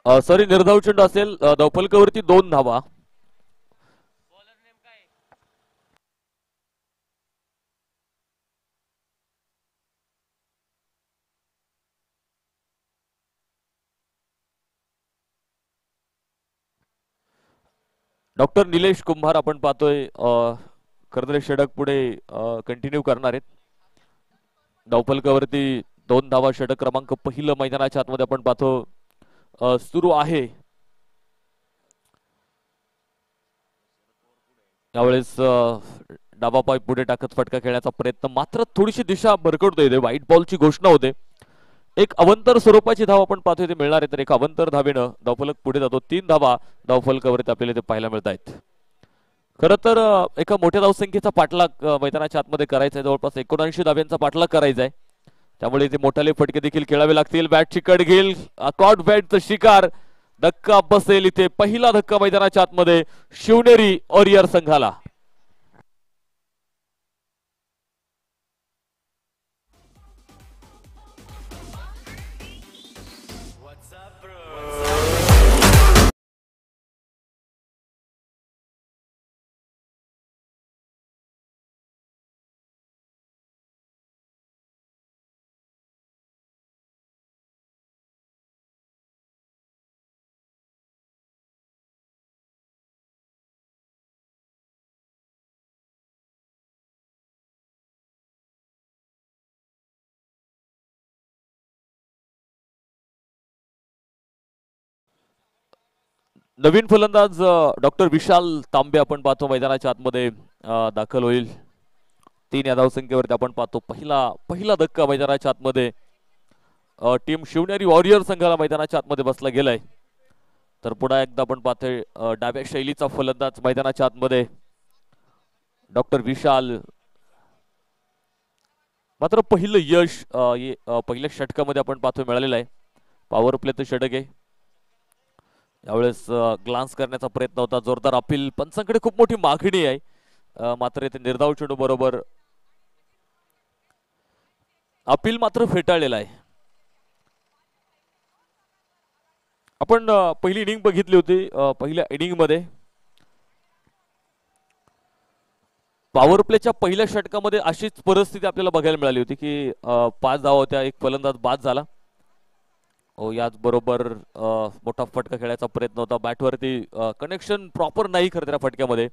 Speaker 1: सॉरी, निर्धाव चेंडू असेल. धावफलकावरती 2 धावा. डॉक्टर निलेश कुंभार आपण पाहतोय खरं षटक पुढे कंटिन्यू करणार आहेत. धावफलकावरती 2 धावा. षटक क्रमांक पहिलं मैदानाच्या आतमध्ये आपण पाहतो सुरू आहे. यावेळेस डाबा पाय पुढे टाकत फटका खेळण्याचा प्रयत्न, मात्र थोडीशी दिशा भरकटतोय. इथे व्हाईट बॉलची घोषणा होते. एक अवंतर स्वरूपाची धाव आपण पाहतोय ते मिळणार आहे, तर एक अवंतर धावेनं धावफलक पुढे जातो. 3 धावा धावफलकावरती आपल्याला ते पाहायला मिळत आहेत. खरं तर एका मोठ्या धावसंख्येचा पाठलाग मैदानाच्या आतमध्ये करायचा आहे. जवळपास 79 धाव्यांचा पाठलाग करायचा आहे. त्यामुळे इथे मोठाले फटके देखील खेळावे लागतील. बॅट चिकट घेईल, कॉट बॅटचा शिकार. धक्का बसेल इथे. पहिला धक्का मैदानाच्या आतमध्ये शिवनेरी वॉरियर संघाला. नवीन फलंदाज डॉक्टर विशाल तांबे आपण पाहतो मैदानाच्या आतमध्ये दाखल होईल. 3 या धावसंख्येवरती आपण पाहतो पहिला धक्का मैदानाच्या आतमध्ये टीम शिवनेरी वॉरियर संघाला मैदानाच्या आतमध्ये बसला गेलाय. तर पुन्हा एकदा आपण पाहतोय डाव्या शैलीचा फलंदाज मैदानाच्या आतमध्ये डॉक्टर विशाल. मात्र पहिलं यश पहिल्या षटकामध्ये आपण पाहतो मिळालेलं आहे. पॉवर प्लेचं षटक आहे. यावेळेस ग्लान्स करण्याचा प्रयत्न होता. जोरदार अपील. पंचांकडे खूप मोठी मागणी आहे, मात्र इथे निर्धाव चेंडू बरोबर अपील मात्र फेटाळलेला आहे. आपण पहिली इनिंग बघितली होती. पहिल्या इनिंग मध्ये पॉवर प्लेच्या पहिल्या षटकामध्ये अशीच परिस्थिती आपल्याला बघायला मिळाली होती की 5 धावा होत्या, एक फलंदाज बाद झाला. याच बरोबर मोठा फटका खेळायचा प्रयत्न होता. बॅटवरती कनेक्शन प्रॉपर नाही खरं त्या फटक्यामध्ये.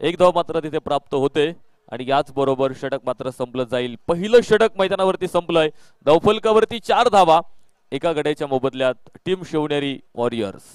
Speaker 1: एक धाव मात्र तिथे प्राप्त होते आणि याच बरोबर षटक मात्र संपलं जाईल. पहिलं षटक मैदानावरती संपलंय. धावफलकावरती 4 धावा एका गड्याच्या मोबदल्यात टीम शिवनेरी वॉरियर्स.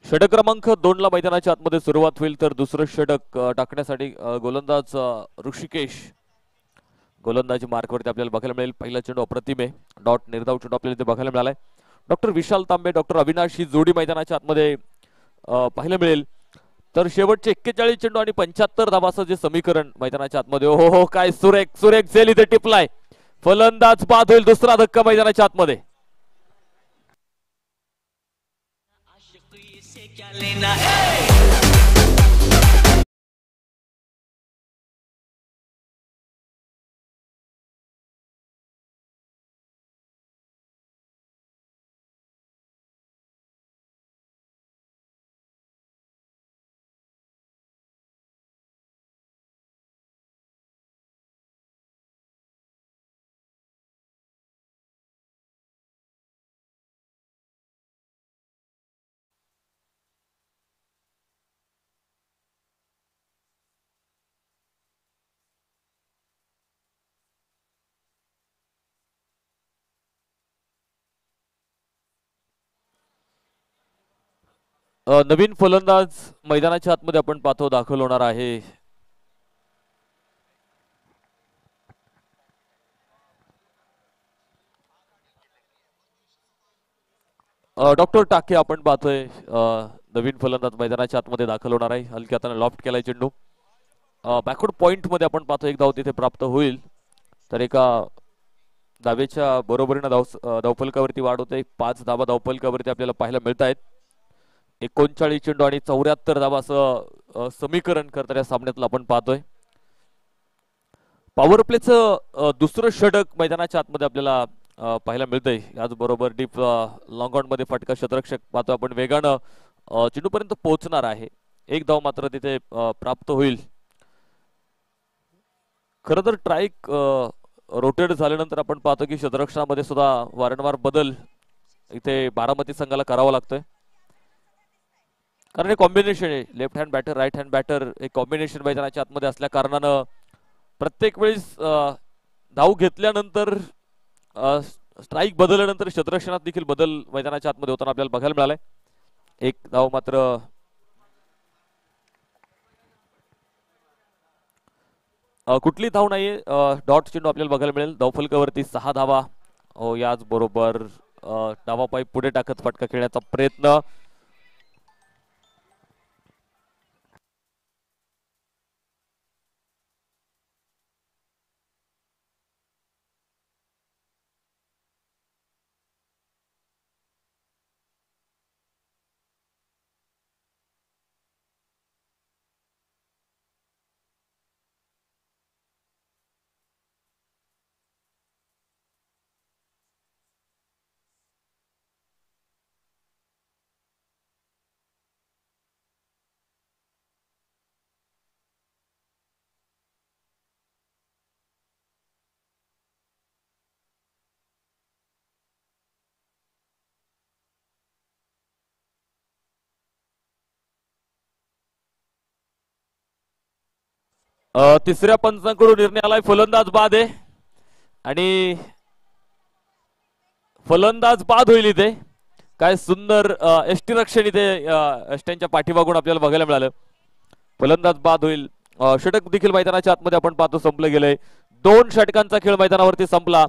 Speaker 1: षटक क्रमांक 2 ला मैदानाच्या आतमध्ये सुरुवात होईल. तर दुसरं षटक टाकण्यासाठी गोलंदाज ऋषिकेश गोलंदाजी मार्कवरती आपल्याला बघायला मिळेल. पहिला चेंडू अप्रतिम आहे, डॉट निर्धाव चेंडू आपल्याला इथे बघायला मिळालाय. डॉक्टर विशाल तांबे डॉक्टर अविनाश ही जोडी मैदानाच्या आतमध्ये पाहायला मिळेल. तर शेवटचे 41 चेंडू आणि 75 धावाचं जे समीकरण मैदानाच्या आतमध्ये, हो हो काय सुरेख सुरेख झेल इथे टिपलाय. फलंदाज बाद होईल. दुसरा धक्का मैदानाच्या आतमध्ये. नवीन फलंदाज मैदानाच्या आतमध्ये आपण पाहतो दाखल होणार आहे. डॉक्टर टाके आपण पाहतोय. नवीन फलंदाज मैदानाच्या आतमध्ये दाखल होणार आहे. हलक्या हाताने लॉफ्ट केलाय चेंडू. बॅकवर्ड पॉइंट मध्ये आपण पाहतो एक धाव तिथे प्राप्त होईल. तर एका धावेच्या बरोबरीने धावफलकावरती वाढ होते. 5 धावा धावफलकावरती आपल्याला पाहायला मिळत आहेत. 39 चेंडू आणि 74 धावा असं समीकरण करणाऱ्या सामन्यातलं आपण पाहतोय. पॉवर प्लेचं दुसरं षटक मैदानाच्या आतमध्ये आपल्याला पाहायला मिळतंय. याचबरोबर डीप लॉंग ऑन मध्ये फटका क्षेत्ररक्षक पाहतो आपण वेगानं चेंडूपर्यंत पोहोचणार आहे. एक धाव मात्र तिथे प्राप्त होईल. खरं तर ट्राईक रोटेट झाल्यानंतर आपण पाहतो की क्षेत्ररक्षणामध्ये सुद्धा वारंवार बदल इथे बारामती संघाला करावा लागतोय. कारण हे कॉम्बिनेशन आहे, left hand batter right hand batter हे कॉम्बिनेशन मैदानाच्या आतमध्ये असल्या कारणानं प्रत्येक वेळेस धाव घेतल्यानंतर स्ट्राईक बदलल्यानंतर क्षेत्ररक्षणात देखील बदल मैदानाच्या आतमध्ये होताना आपल्याला बघायला मिळालाय. एक धाव मात्र कुठली धाव नाहीये. डॉट चेंडू आपल्याला बघायला मिळेल. धावफलकावरती 6 धावा. हो याच बरोबर डावा पाय पुढे टाकत फटका खेळण्याचा प्रयत्न. तिसऱ्या पंचांकडून निर्णय आलाय. फलंदाज बाद आहे आणि फलंदाज बाद होईल इथे. काय सुंदर एष्टी रक्षण इथे एष्ट्यांच्या पाठीमागून आपल्याला बघायला मिळालं. फलंदाज बाद होईल. षटक देखील मैदानाच्या आतमध्ये आपण पाहतो संपलं गेलंय. 2 षटकांचा खेळ मैदानावरती संपला.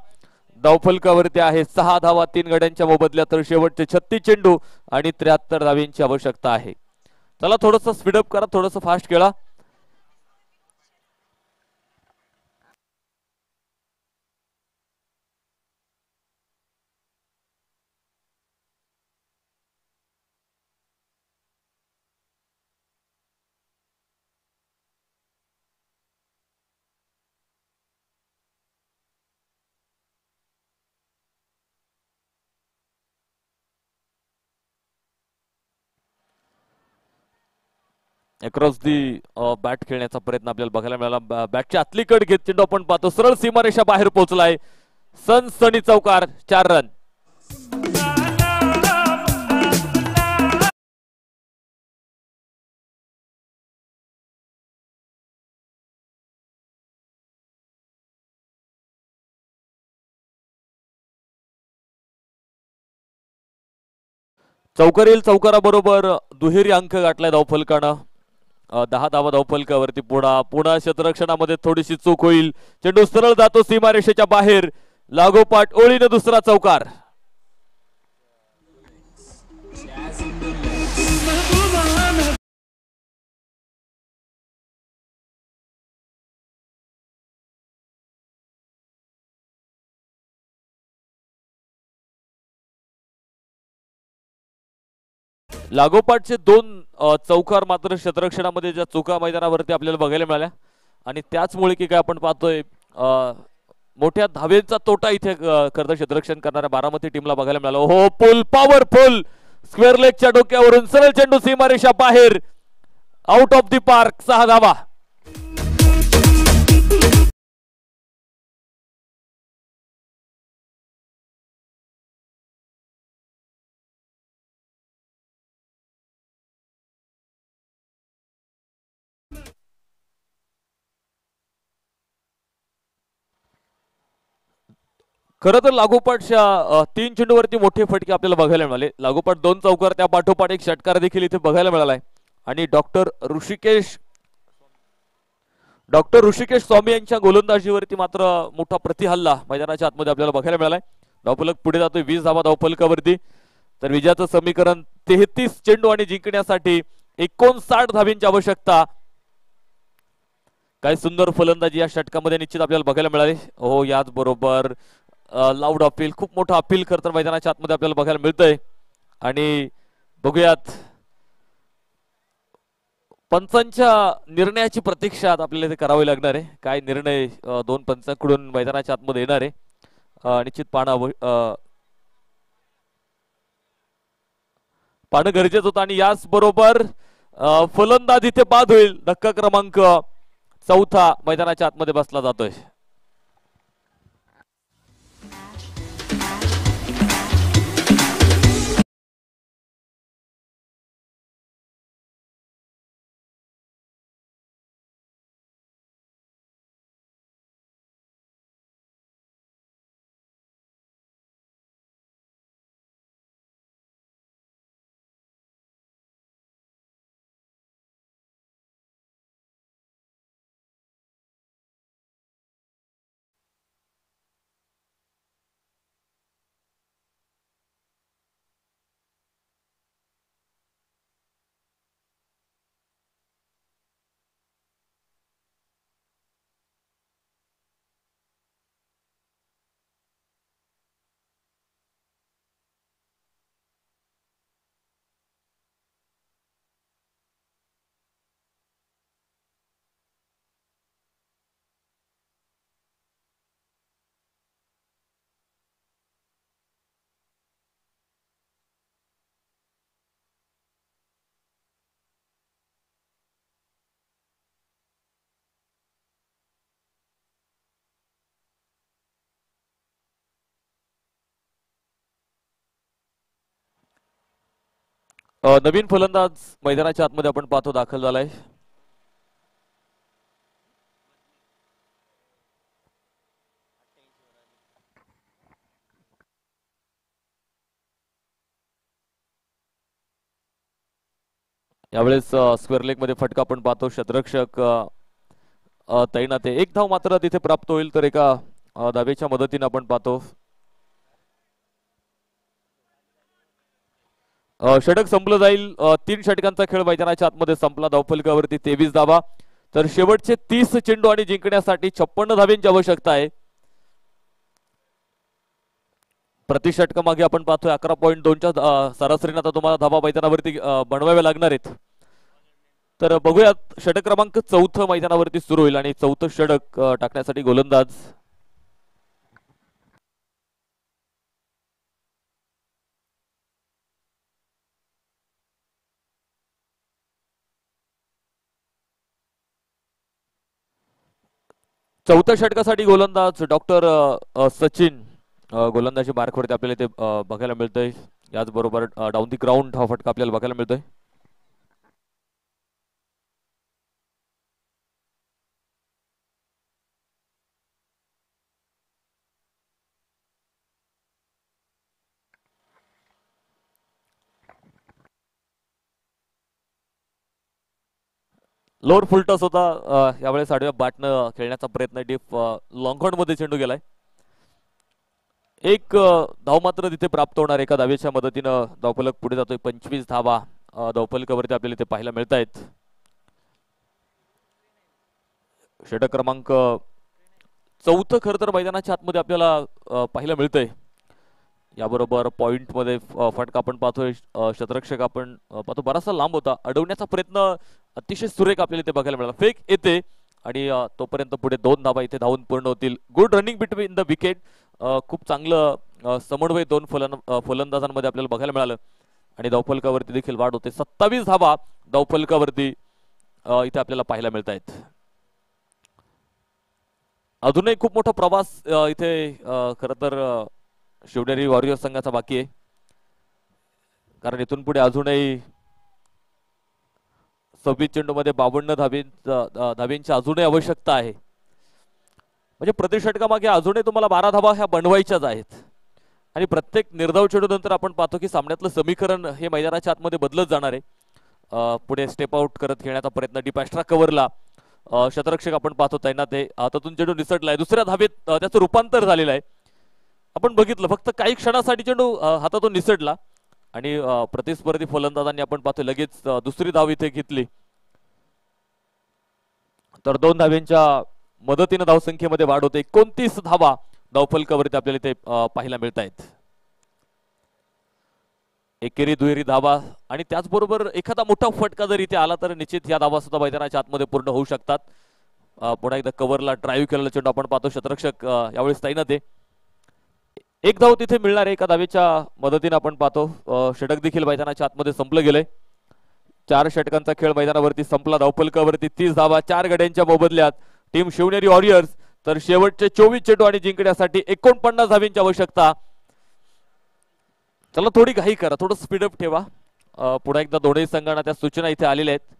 Speaker 1: धावफलकावरती आहे 6 धावा 3 गड्यांच्या मोबदल्यात. तर शेवटचे 36 चेंडू आणि 73 धाव्यांची आवश्यकता आहे. चला थोडंसं स्पीडअप करा, थोडंसं फास्ट खेळा. अक्रॉस दी बॅट खेळण्याचा प्रयत्न आपल्याला बघायला मिळाला. बॅटची आतली कड घेत चेंडू आपण पाहतो सरळ सीमारेषा बाहेर पोहोचलाय. सनसनी चौकार, 4 रन. चौकारील चौकाराबरोबर दुहेरी अंक गाठलाय धावफलकानं. 10 धावा धावफलकावरती पुन्हा क्षेत्ररक्षणामध्ये थोडीशी चूक होईल. चेंडू सरळ जातो सीमारेषेच्या बाहेर. लागोपाठ ओळीने दुसरा चौकार. लागोपाठचे दोन चौकार मात्र क्षेत्ररक्षणामध्ये ज्या चुका मैदानावरती आपल्याला बघायला मिळाल्या आणि त्याचमुळे की काय आपण पाहतोय मोठ्या धावेचा तोटा इथे खरं क्षेत्ररक्षण करणाऱ्या बारामती टीमला बघायला मिळाला. हो, पुल पॉवरफुल स्क्वेअर लेगच्या डोक्यावरून सरळ चेंडू सीमारेषा बाहेर. Out of the park. 6 धावा. खरं तर लागोपाठच्या 3 चेंडूवरती मोठे फटके आपल्याला बघायला मिळाले. लागोपाठ 2 चौकार, त्या पाठोपाठ एक षटकार देखील इथे बघायला मिळालाय. आणि डॉक्टर ऋषिकेश स्वामी यांच्या गोलंदाजीवरती मात्र मोठा प्रतिहल्ला मैदानाच्या आतमध्ये आपल्याला बघायला मिळालाय. धावफलक पुढे जातोय 20 धावा धावफलकावरती. तर विजयाचं समीकरण 33 चेंडू आणि जिंकण्यासाठी 59 धावींची आवश्यकता. काय सुंदर फलंदाजी या षटकामध्ये निश्चित आपल्याला बघायला मिळाली. हो, याच बरोबर लाऊड अपील, खूप मोठा अपील खरं तर मैदानाच्या आतमध्ये आपल्याला बघायला मिळतंय. आणि बघूयात पंचांच्या निर्णयाची प्रतीक्षा आपल्याला इथे करावी लागणार आहे. काय निर्णय 2 पंचांकडून मैदानाच्या आतमध्ये येणार आहे निश्चित पाहणं गरजेचं होतं. आणि याच बरोबर फलंदाज इथे बाद होईल. धक्का क्रमांक 4 मैदानाच्या आतमध्ये बसला जातोय. नवीन फलंदाज मैदानाच्या आतमध्ये आपण पाहतो दाखल झालाय. यावेळेस स्क्वेअर लेग मध्ये फटका आपण पाहतो. क्षेत्ररक्षक तैनात आहे. 1 धाव मात्र तिथे प्राप्त होईल. तर एका धावेच्या मदतीने आपण पाहतो षटक संपलं जाईल. 3 षटकांचा खेळ मैदानाच्या आतमध्ये संपला. धावफलकावरती 23 धावा. तर शेवटचे 30 चेंडू आणि जिंकण्यासाठी 56 धावांची आवश्यकता आहे. प्रति षटकामागे आपण पाहतोय 11.2च्या सरासरीने आता तुम्हाला धावा मैदानावरती बनवाव्या लागणार आहेत. तर बघूयात षटक क्रमांक 4 मैदानावरती सुरू होईल आणि 4थं षटक टाकण्यासाठी गोलंदाज चौथ्या षटकासाठी गोलंदाज डॉक्टर सचिन गोलंदाजी मार्कवरती आपल्याला ते बघायला मिळतंय. याचबरोबर डाऊन दी ग्राउंड हा फटका आपल्याला बघायला मिळतोय. लोअर फुलटॉस होता. यावेळेस आडव्या बॅटनं खेळण्याचा प्रयत्न डीप लॉंग मध्ये चेंडू गेलाय. एक धाव मात्र तिथे प्राप्त होणार. एका धावेच्या मदतीनं धावफलक पुढे जातोय. 25 धावा धावफलकावरती आपल्याला इथे पाहायला मिळत आहेत. षटक क्रमांक 4 खरं तर मैदानाच्या आतमध्ये आपल्याला पाहायला मिळतंय. याबरोबर पॉइंट मध्ये फटका आपण पाहतोय. शतरक्षक आपण पाहतो बराचसा लांब होता. अडवण्याचा प्रयत्न अतिशय सुरेख आपल्याला इथे बघायला मिळाला. फेक येते आणि तोपर्यंत पुढे 2 धावा इथे धावून पूर्ण होतील. Good running between the wicket. खूप चांगलं समन्वय दोन फलंदाजांमध्ये आपल्याला बघायला मिळालं आणि धावफलकावरती देखील वाढ होते. 27 धावा धावफलकावरती इथे आपल्याला पाहायला मिळत आहेत. अजूनही खूप मोठा प्रवास इथे खर तर शिवनेरी वॉरियर्स संघाचा बाकी आहे. कारण इथून पुढे अजूनही 26 चेंडूमध्ये 52 धाबींची अजूनही आवश्यकता आहे. म्हणजे प्रति षटकामागे अजूनही तुम्हाला 12 धावा ह्या बनवायच्याच आहेत. आणि प्रत्येक निर्धाव चेंडू नंतर आपण पाहतो की सामन्यातलं समीकरण हे मैदानाच्या आतमध्ये बदलत जाणार आहे. पुढे स्टेप आउट करत खेळण्याचा प्रयत्न डीप एक्स्ट्रा कव्हरला शतरक्षक आपण पाहतो त्यांना ते हातातून चेंडू निसटलाय. दुसऱ्या धावेत त्याचं रूपांतर झालेलं आहे. आपण बघितलं फक्त काही क्षणासाठी चेंडू हातातून निसटला आणि प्रतिस्पर्धी फलंदाजांनी आपण पाहतो लगेच दुसरी धाव इथे घेतली. तर 2 धाव्यांच्या मदतीने धावसंख्येमध्ये वाढ होते. 29 धावा धावफलकावरती आपल्याला इथे पाहायला मिळत आहेत. एकेरी दुहेरी धावा आणि त्याचबरोबर एखादा मोठा फटका जर इथे आला तर निश्चित या धावा सुद्धा मैदानाच्या आतमध्ये पूर्ण होऊ शकतात. पुन्हा एकदा कव्हरला ड्राईव्ह केलेला चेंडू आपण पाहतो. शतरक्षक यावेळेस तैनात आहे. एक धाव तिथे मिळणार आहे. एका धावेच्या मदतीने आपण पाहतो षटक देखील मैदानाच्या आतमध्ये संपलं गेलंय. 4 षटकांचा खेळ मैदानावरती संपला. धावफलकावरती 30 धावा 4 गड्यांच्या मोबदल्यात टीम शिवनेरी वॉरियर्स. तर शेवटचे 24 चेंडू आणि जिंकण्यासाठी 49 धावींची आवश्यकता. चला थोडी घाई करा, थोडं स्पीडअप ठेवा. पुन्हा एकदा दोन्ही संघांना त्या सूचना इथे आलेल्या आहेत.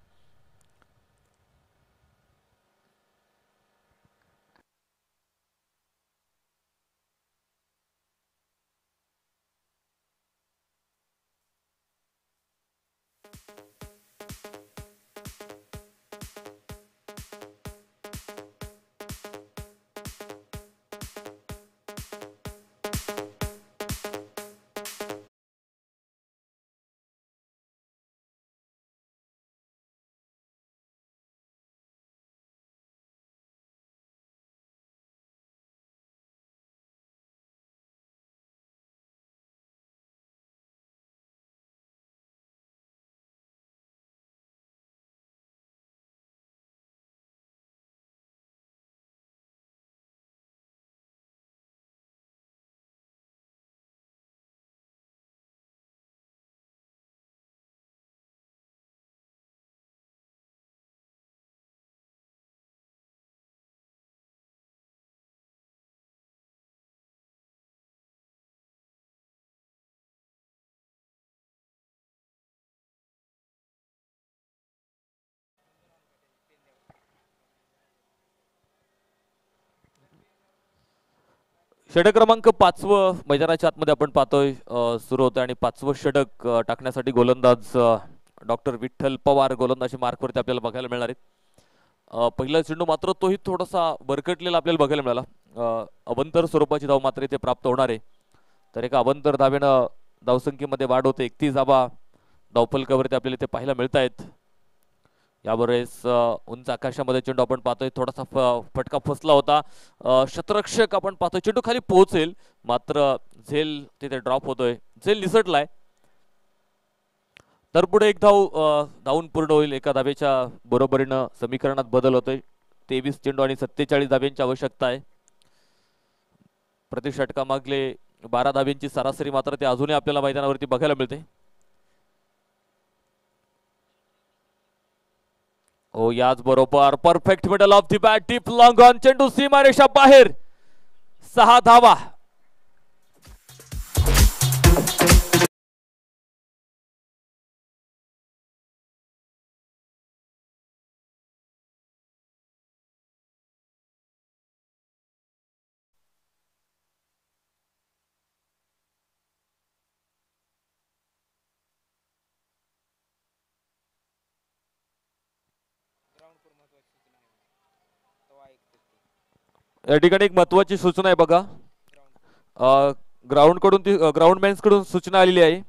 Speaker 1: षटक क्रमांक 5 मैदानाच्या आतमध्ये आपण पाहतोय सुरू होतं आणि 5वं षटक टाकण्यासाठी गोलंदाज डॉक्टर विठ्ठल पवार गोलंदाजी मार्कवरती आपल्याला बघायला मिळणार आहे. पहिला चेंडू मात्र तोही थोडासा बरकटलेला आपल्याला बघायला मिळाला. अवंतर स्वरूपाची धाव मात्र इथे प्राप्त होणार आहे. तर एका अवंतर धावेनं धावसंख्येमध्ये वाढ होते. 31 धावा धावफलकावरती आपल्याला इथे पाहायला मिळत आहेत. यावेळेस उंच आकाशामध्ये चेंडू आपण पाहतोय. थोडासा फटका फसला होता. शतरक्षक आपण पाहतोय चेंडू खाली पोहोचेल मात्र झेल तिथे ड्रॉप होतोय. झेल निसटलाय. तर पुढे एक धावून पूर्ण होईल. एका धावेच्या बरोबरीनं समीकरणात बदल होतोय. 23 चेंडू आणि 47 धाव्यांची आवश्यकता आहे. प्रति षटकामागले 12 धाव्यांची सरासरी मात्र ते अजूनही आपल्याला मैदानावरती बघायला मिळते. हो याच बरोबर perfect middle of the bat deep long on चेंडू सीमारेषा बाहेर. 6 धावा. या ठिकाणी एक महत्वाची सूचना आहे बघा. ग्राउंड कडून ग्राउंडमॅन्स कडून सूचना आलेली आहे.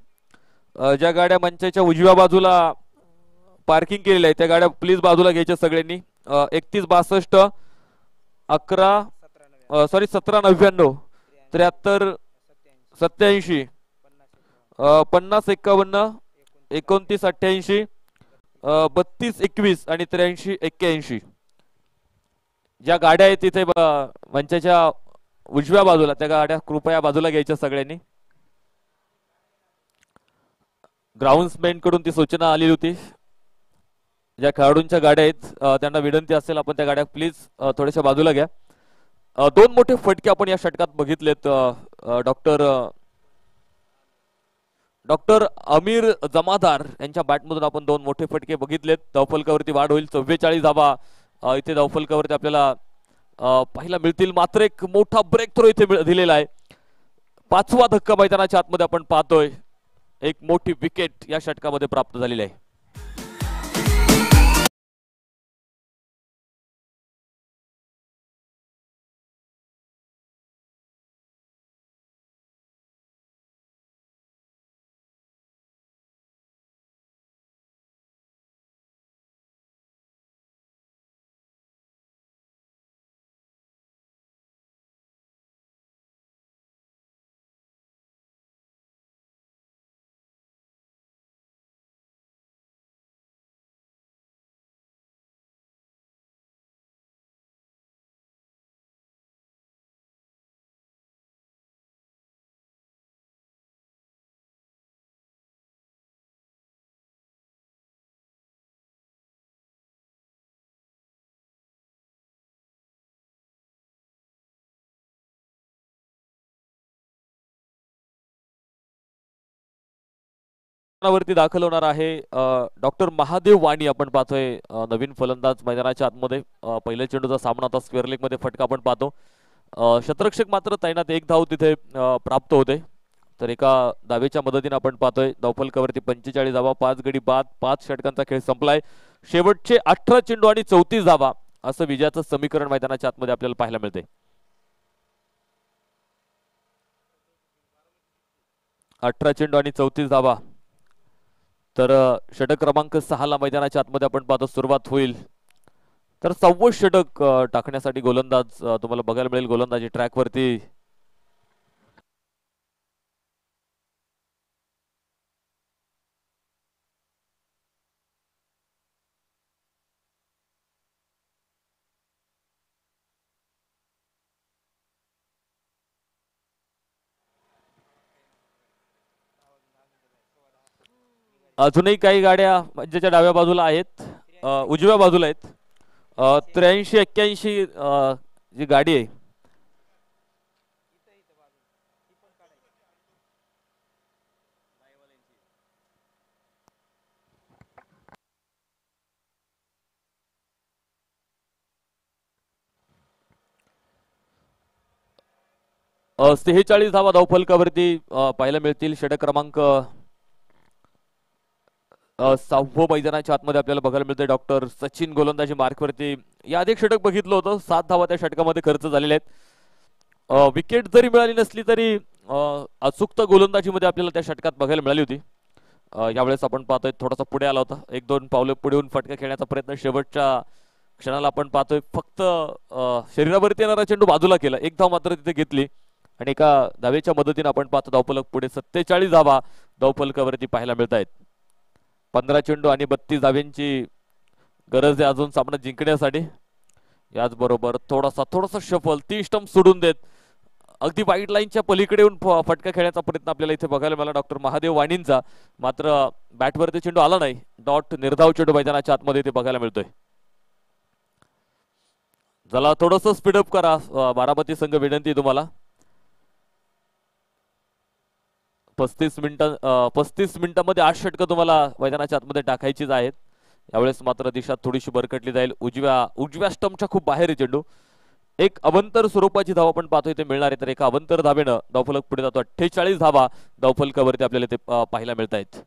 Speaker 1: ज्या गाड्या मंचाच्या उजव्या बाजूला पार्किंग केलेल्या आहे त्या गाड्या प्लीज बाजूला घ्यायच्या सगळ्यांनी. 3162 1799 73 87 50 51 29 88 32 21 आणि 83 81. ज्या गाड्या आहेत तिथे मंचाच्या उजव्या बाजूला त्या गाड्या कृपया बाजूला घ्यायच्या सगळ्यांनी. ग्राउंड्समॅन कडून ती सूचना आलेली होती. ज्या खेळाडूंच्या गाड्या आहेत त्यांना विनंती असेल आपण त्या गाड्या प्लीज थोड्याशा बाजूला घ्या. दोन मोठे फटके आपण या षटकात बघितलेत. डॉक्टर अमीर जमादार यांच्या बॅटमधून आपण दोन मोठे फटके बघितलेत. धावफलकावरती वाढ होईल. 44 धावा इथे धावफलकावरती आपल्याला पाहायला मिळतील. मात्र एक मोठा ब्रेक थ्रो इथे दिलेला आहे. 5वा धक्का मैदानाच्या आतमध्ये आपण पाहतोय. एक मोठी विकेट या षटकामध्ये प्राप्त झालेली आहे. वरती दाखल होणार आहे डॉक्टर महादेव वाणी. आपण पाहतोय नवीन फलंदाज मैदानाच्या आतमध्ये. पहिल्या चेंडूचा सामना आता स्क्वेअर लेग मध्ये फटका आपण पाहतो. शतरक्षक मात्र तैनात. एक धाव तिथे प्राप्त होते. तर एका धावेच्या मदतीने आपण पाहतोय धावफलकावरती 45 धावा 5 गडी बाद 5 षटकांचा खेळ संपलाय. शेवटचे 18 चेंडू आणि 34 धावा असं विजयाचं समीकरण मैदानाच्या आतमध्ये आपल्याला पाहायला मिळते. 18 चेंडू आणि 34 धावा. तर षटक क्रमांक 6 ला मैदानाच्या आतमध्ये आपण पाहतो सुरुवात होईल. तर 6वं षटक टाकण्यासाठी गोलंदाज तुम्हाला बघायला मिळेल. गोलंदाजी ट्रॅक वरती अजूनही काही गाड्या मंचाच्या डाव्या बाजूला आहेत. उजव्या बाजूला आहेत. 83 81 जी गाडी आहे अ 46 धावा धावफलकावरती पाहायला मिळतील. षटक क्रमांक 6वं मैदानाच्या आतमध्ये आपल्याला बघायला मिळते. डॉक्टर सचिन गोलंदाजी मार्कवरती. या आधी षटक बघितलं होतं. 7 धावा त्या षटकामध्ये खर्च झालेल्या आहेत. विकेट जरी मिळाली नसली तरी अचूक गोलंदाजीमध्ये आपल्याला त्या षटकात बघायला मिळाली होती. यावेळेस आपण पाहतोय थोडासा पुढे आला होता. 1-2 पावले पुढे येऊन फटका खेळण्याचा प्रयत्न. शेवटच्या क्षणाला आपण पाहतोय फक्त शरीरावरती येणारा चेंडू बाजूला केला. एक धाव मात्र तिथे घेतली आणि एका धावेच्या मदतीने आपण पाहतो धावफलक पुढे 47 धावा धावफलकावरती पाहायला मिळत आहेत. 15 चेंडू आणि 32 धाव्यांची गरज आहे अजून सामना जिंकण्यासाठी. याचबरोबर थोडासा शफल 30 स्टंप सोडून देत अगदी वाईट लाईनच्या पलीकडे येऊन फटका खेळण्याचा प्रयत्न आपल्याला इथे बघायला मिळाला डॉक्टर महादेव वाणींचा. मात्र बॅटवरती चेंडू आला नाही. डॉट निर्धाव चेंडू मैदानाच्या आतमध्ये इथे बघायला मिळतोय. चला थोडस स्पीडअप करा. बारामती संघ विनंती तुम्हाला. 35 मिनिटांमध्ये 8 षटकं तुम्हाला मैदानाच्या आतमध्ये टाकायचीच आहेत. यावेळेस मात्र दिशा थोडीशी बरकटली जाईल. उजव्या स्टंपच्या खूप बाहेर आहे चेंडू. एक अवंतर स्वरूपाची धाव आपण पाहतोय ते मिळणार आहे. तर एका अवंतर धावेनं धावफलक पुढे जातो. 48 धावा धावफलकावरती आपल्याला ते पाहायला मिळत आहेत.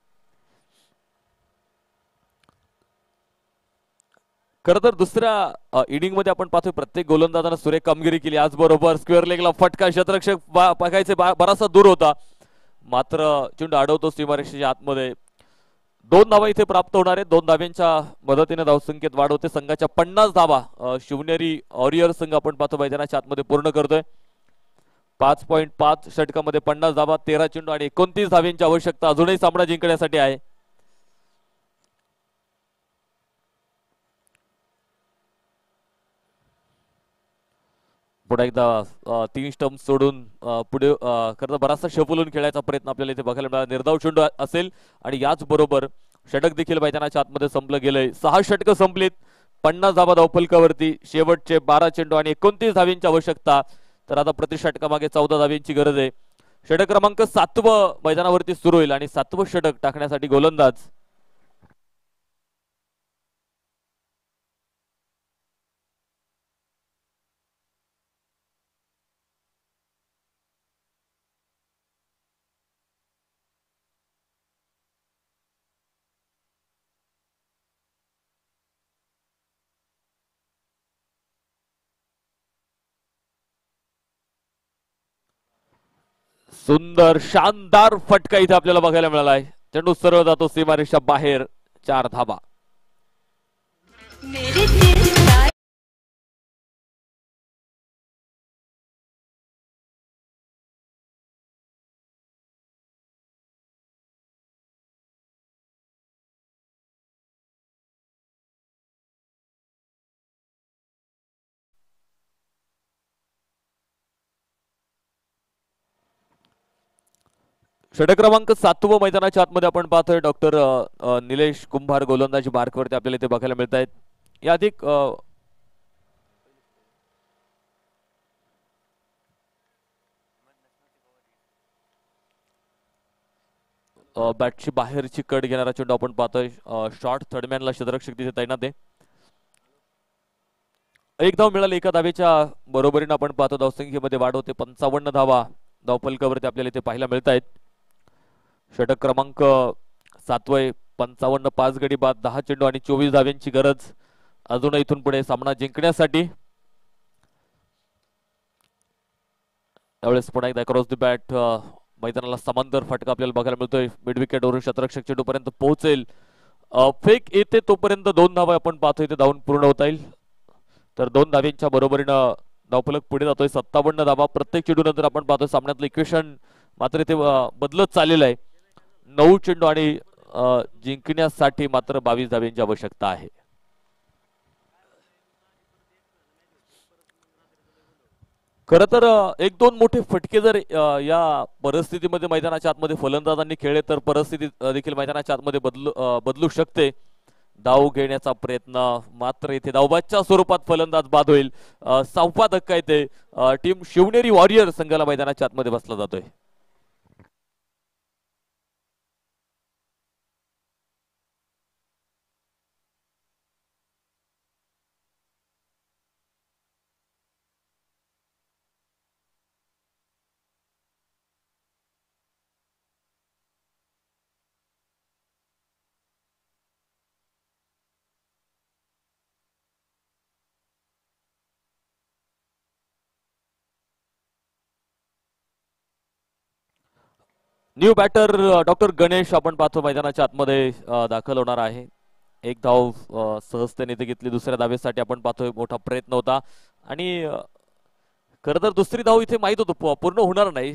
Speaker 1: खरं तर दुसऱ्या इनिंग मध्ये आपण पाहतोय प्रत्येक गोलंदाजानं सुरेख कामगिरी केली. आज बरोबर स्क्वेअर लेगला फटका शतरक्षक बघायचे बराचसा दूर होता, मात्र चेंडू अडवतो सीमारेषेच्या आतमध्ये. 2 धावा इथे प्राप्त होणार आहेत. 2 धाव्यांच्या मदतीने धावसंख्येत वाढ होते. संघाच्या 50 धावा शिवनेरी वॉरियर संघ आपण पाहतो मैदानाच्या आतमध्ये पूर्ण करतोय. 5.5 षटकामध्ये 50 धावा, 13 चेंडू आणि 29 धाव्यांची आवश्यकता अजूनही सामना जिंकण्यासाठी आहे. पुन्हा एकदा 3 स्टंप सोडून पुढे खरं बराचसा शफलून खेळायचा प्रयत्न आपल्याला इथे बघायला मिळाला. निर्धाव चेंडू असेल आणि याच बरोबर षटक देखील मैदानाच्या आतमध्ये संपलं गेलंय. 6 षटकं संपलीत, 50 धावा धावफलकावरती. शेवटचे 12 चेंडू आणि 29 धाव्यांची आवश्यकता. तर आता प्रति षटकामागे 14 धाव्यांची गरज आहे. षटक क्रमांक 7 मैदानावरती सुरू होईल आणि 7वं षटक टाकण्यासाठी गोलंदाज सुंदर शानदार फटका इथे आपल्याला बघायला मिळाला आहे. चेंडू सरळ जातो सीमारेषा बाहेर. 4 धावा. षटक क्रमांक 7 मैदानाच्या आतमध्ये आपण पाहतोय. डॉक्टर निलेश कुंभार गोलंदाजी मार्कवरती आपल्याला इथे बघायला मिळत आहेत. या अधिक बॅटची बाहेरची कट घेणारा चेंडू आपण पाहतोय. शॉर्ट थर्डमॅनला क्षेत्ररक्षक तिथे तैनात आहे. एक धाव मिळाली. एका धावेच्या बरोबरीने आपण पाहतो धावसंख्येमध्ये वाढ होते. 55 धावा धावफलकावरती आपल्याला इथे पाहायला मिळत आहेत. षटक क्रमांक 7 55 5 गडी बाद, 10 चेंडू आणि 24 धाव्यांची गरज अजून इथून पुढे सामना जिंकण्यासाठी. त्यावेळेस पुन्हा एकदा क्रॉस द बॅट मैदानाला समांतर फटका आपल्याला बघायला मिळतोय. मिड विकेट वरून क्षेत्ररक्षक चेंडू पर्यंत पोहोचेल. फेक येते तोपर्यंत 2 धावा आपण पाहतोय ते धावून पूर्ण होता येईल. तर 2 धाव्यांच्या बरोबरीनं धावफलक पुढे जातोय. 57 धावा. प्रत्येक चेंडू नंतर आपण पाहतोय सामन्यातलं इक्वेशन मात्र इथे बदलत चाललेलं आहे. 9 चेंडू आणि जिंकण्यासाठी मात्र 22 धाव्यांची आवश्यकता आहे. खरं तर 1-2 मोठे फटके जर या परिस्थितीमध्ये मैदानाच्या आतमध्ये फलंदाजांनी खेळले तर परिस्थिती देखील मैदानाच्या आतमध्ये बदलू शकते. धाव घेण्याचा प्रयत्न मात्र इथे धावबादच्या स्वरूपात फलंदाज बाद होईल. 6वा धक्का इथे टीम शिवनेरी वॉरियर संघाला मैदानाच्या आतमध्ये बसला जातोय. न्यू बॅटर डॉक्टर गणेश आपण पाहतो मैदानाच्या आतमध्ये दाखल होणार आहे. एक धाव सहजतेने इथे घेतली. दुसऱ्या धावेसाठी आपण पाहतोय मोठा प्रयत्न होता आणि खरं तर दुसरी धाव इथे माहित होतं पूर्ण होणार नाही,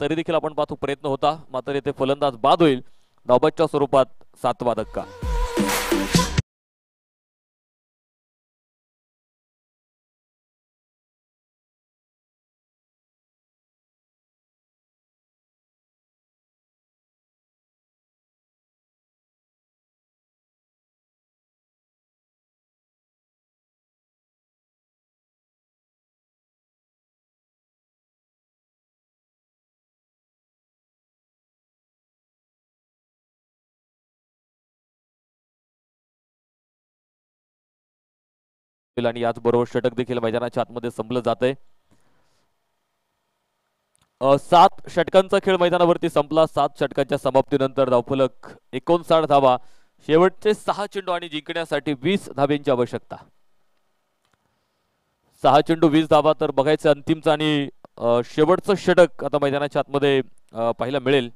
Speaker 1: तरी देखील आपण पाहतो प्रयत्न होता. मात्र इथे फलंदाज बाद होईल. धावबादच्या स्वरूपात 7वा धक्का. आणि याचबरोबर षटक देखील मैदानाच्या आतमध्ये संपलं जात आहे. 7 षटकांचा खेळ मैदानावरती संपला. 7 षटकांच्या समाप्तीनंतर धावफलक 59 धावा. शेवटचे 6 चेंडू आणि जिंकण्यासाठी 20 धाब्यांची आवश्यकता. 6 चेंडू 20 धाबा तर बघायचं अंतिमचं आणि शेवटचं षटक आता मैदानाच्या आतमध्ये पाहायला मिळेल.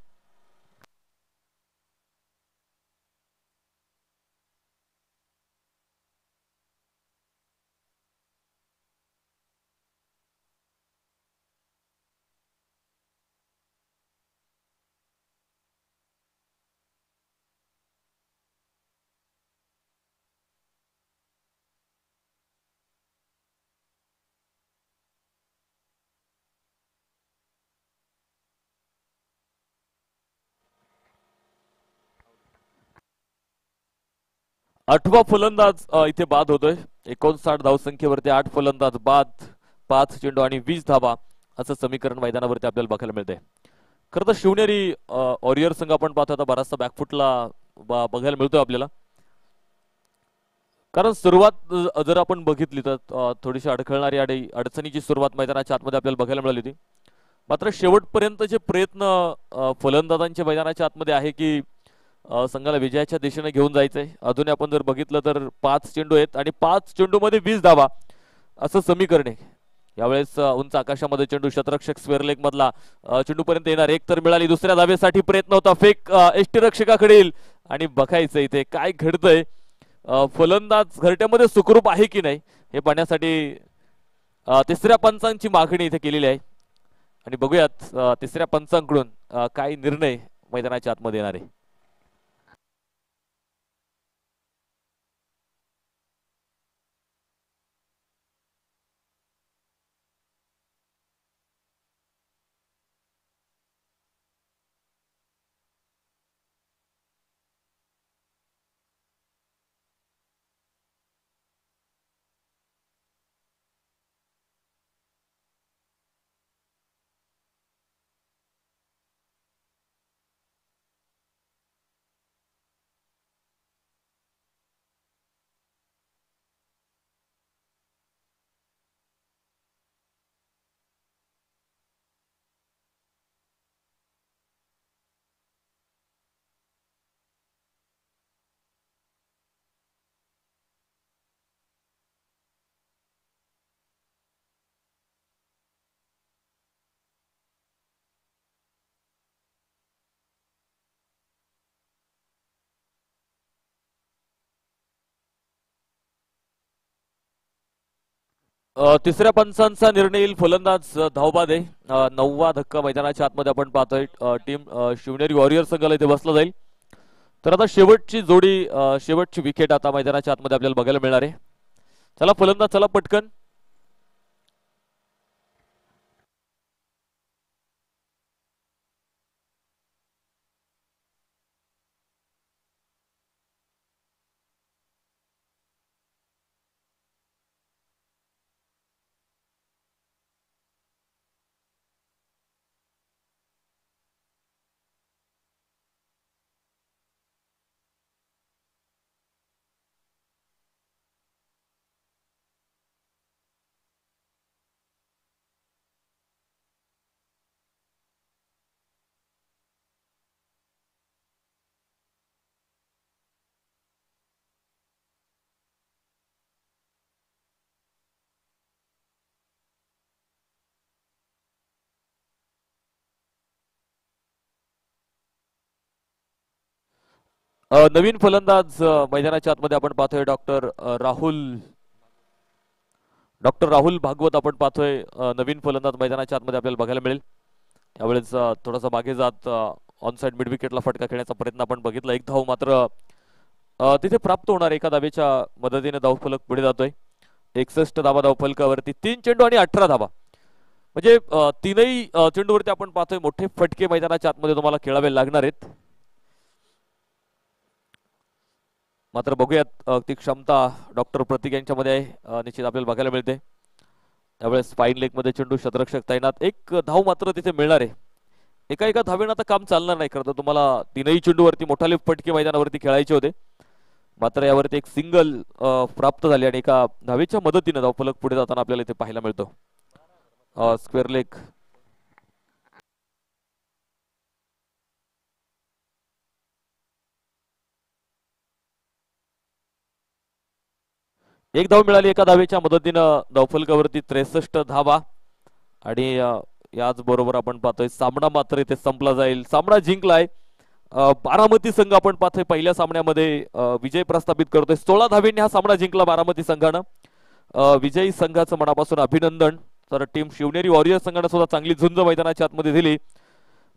Speaker 1: आठवा फलंदाज इथे बाद होतोय. 59 धावसंख्येवरती 8 फलंदाज बाद, 5 चेंडू आणि 20 धाबा असं समीकरण मैदानावरती आपल्याला बघायला मिळतंय. खरं तर शिवनेरी वॉरियर संघ आपण पाहतो आता बराचसा बॅकफुटला बघायला मिळतोय आपल्याला. कारण सुरुवात जर आपण बघितली तर थोडीशी अडखळणारी आणि अडचणीची सुरुवात मैदानाच्या आतमध्ये आपल्याला बघायला मिळाली होती. मात्र शेवटपर्यंतचे प्रयत्न फलंदाजांच्या मैदानाच्या आतमध्ये आहे की संघाला विजयाच्या दिशेने घेऊन जायचंय. अजूनही आपण जर बघितलं तर 5 चेंडू आहेत आणि 5 चेंडू मध्ये 20 धावा असं समीकरण आहे. यावेळेस उंच आकाशामध्ये चेंडू क्षेत्ररक्षक स्क्वेअर लेग मधला चेंडू पर्यंत येणार. एक तर मिळाली, दुसऱ्या धावेसाठी प्रयत्न होता, फेक यष्टीरक्षकाकडे येईल आणि बघायचं इथे काय घडतंय. फलंदाज घरट्यामध्ये सुखरूप आहे की नाही हे पाहण्यासाठी तिसऱ्या पंचांची मागणी इथे केलेली आहे आणि बघूयात तिसऱ्या पंचांकडून काय निर्णय मैदानाच्या आतमध्ये येणार आहे. तिसऱ्या पंचांचा निर्णय येईल. फलंदाज धावबाद आहे. 9वा धक्का मैदानाच्या आतमध्ये आपण पाहतोय. टीम शिवनेरी वॉरियर संघाला इथे बसला जाईल. तर आता शेवटची जोडी, शेवटची विकेट आता मैदानाच्या आतमध्ये आपल्याला बघायला मिळणार आहे. चला फलंदाज, चला पटकन. नवीन फलंदाज मैदानाच्या आतमध्ये आपण पाहतोय डॉक्टर राहुल भागवत आपण पाहतोय. नवीन फलंदाज मैदानाच्या आतमध्ये आपल्याला बघायला मिळेल. यावेळेस थोडासा मागे जात ऑन साइड मिड विकेटला फटका खेळण्याचा प्रयत्न आपण बघितला. एक धाव मात्र तिथे प्राप्त होणार. एका धावेच्या मदतीने धावफलक पुढे जातोय. 61 धावा धावफलकावरती. 3 चेंडू आणि 18 धावा. म्हणजे तीनही चेंडूवरती आपण पाहतोय मोठे फटके मैदानाच्या आतमध्ये तुम्हाला खेळावे लागणार आहेत. मात्र बघूयात ती क्षमता डॉक्टर प्रतीक यांच्यामध्ये आहे, निश्चित आपल्याला बघायला मिळते. त्यावेळेस फाईन लेग मध्ये चेंडू क्षेत्ररक्षक तैनात. एक धाव मात्र तिथे मिळणार आहे. एका धावेनं आता काम चालणार नाही. खरं तर तुम्हाला तीनही चेंडूवरती मोठाले फटके मैदानावरती खेळायचे होते. मात्र यावरती एक सिंगल प्राप्त झाली आणि एका धावेच्या मदतीने धावफलक पुढे जाताना आपल्याला इथे पाहायला मिळतो. स्क्वेअर लेग एक धाव मिळाली एका धावेच्या मदतीनं धावफलकावरती 63 धावा आणि याच बरोबर आपण पाहतोय सामना मात्र इथे संपला जाईल. सामना जिंकलाय बारामती संघ. आपण पाहतोय पहिल्या सामन्यामध्ये विजय प्रस्थापित करतोय. 16 धावेंनी हा सामना जिंकला बारामती संघानं. विजयी संघाचं मनापासून अभिनंदन. तर टीम शिवनेरी वॉरियर संघानं सुद्धा चांगली झुंज मैदानाच्या आतमध्ये दिली.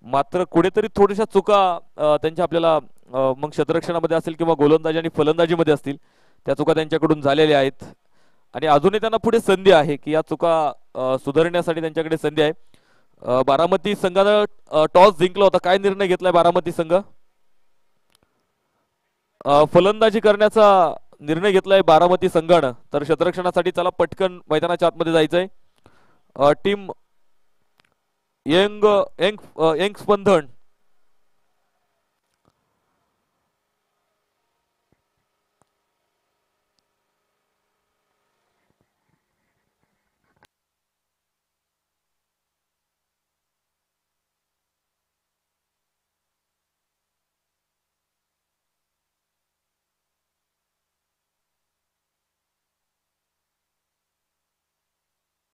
Speaker 1: मात्र कुठेतरी थोड्याशा चुका त्यांच्या आपल्याला मग क्षेत्ररक्षणामध्ये असतील किंवा गोलंदाजी आणि फलंदाजीमध्ये असतील त्या चुका त्यांच्याकडून झालेल्या आहेत आणि अजूनही त्यांना पुढे संधी आहे की या चुका सुधारण्यासाठी त्यांच्याकडे संधी आहे. बारामती संघानं टॉस जिंकला होता. काय निर्णय घेतलाय बारामती संघ? फलंदाजी करण्याचा निर्णय घेतलाय बारामती संघानं. तर क्षेत्ररक्षणासाठी चला पटकन मैदानाच्या आतमध्ये जायचंय. टीम यंग स्पंदन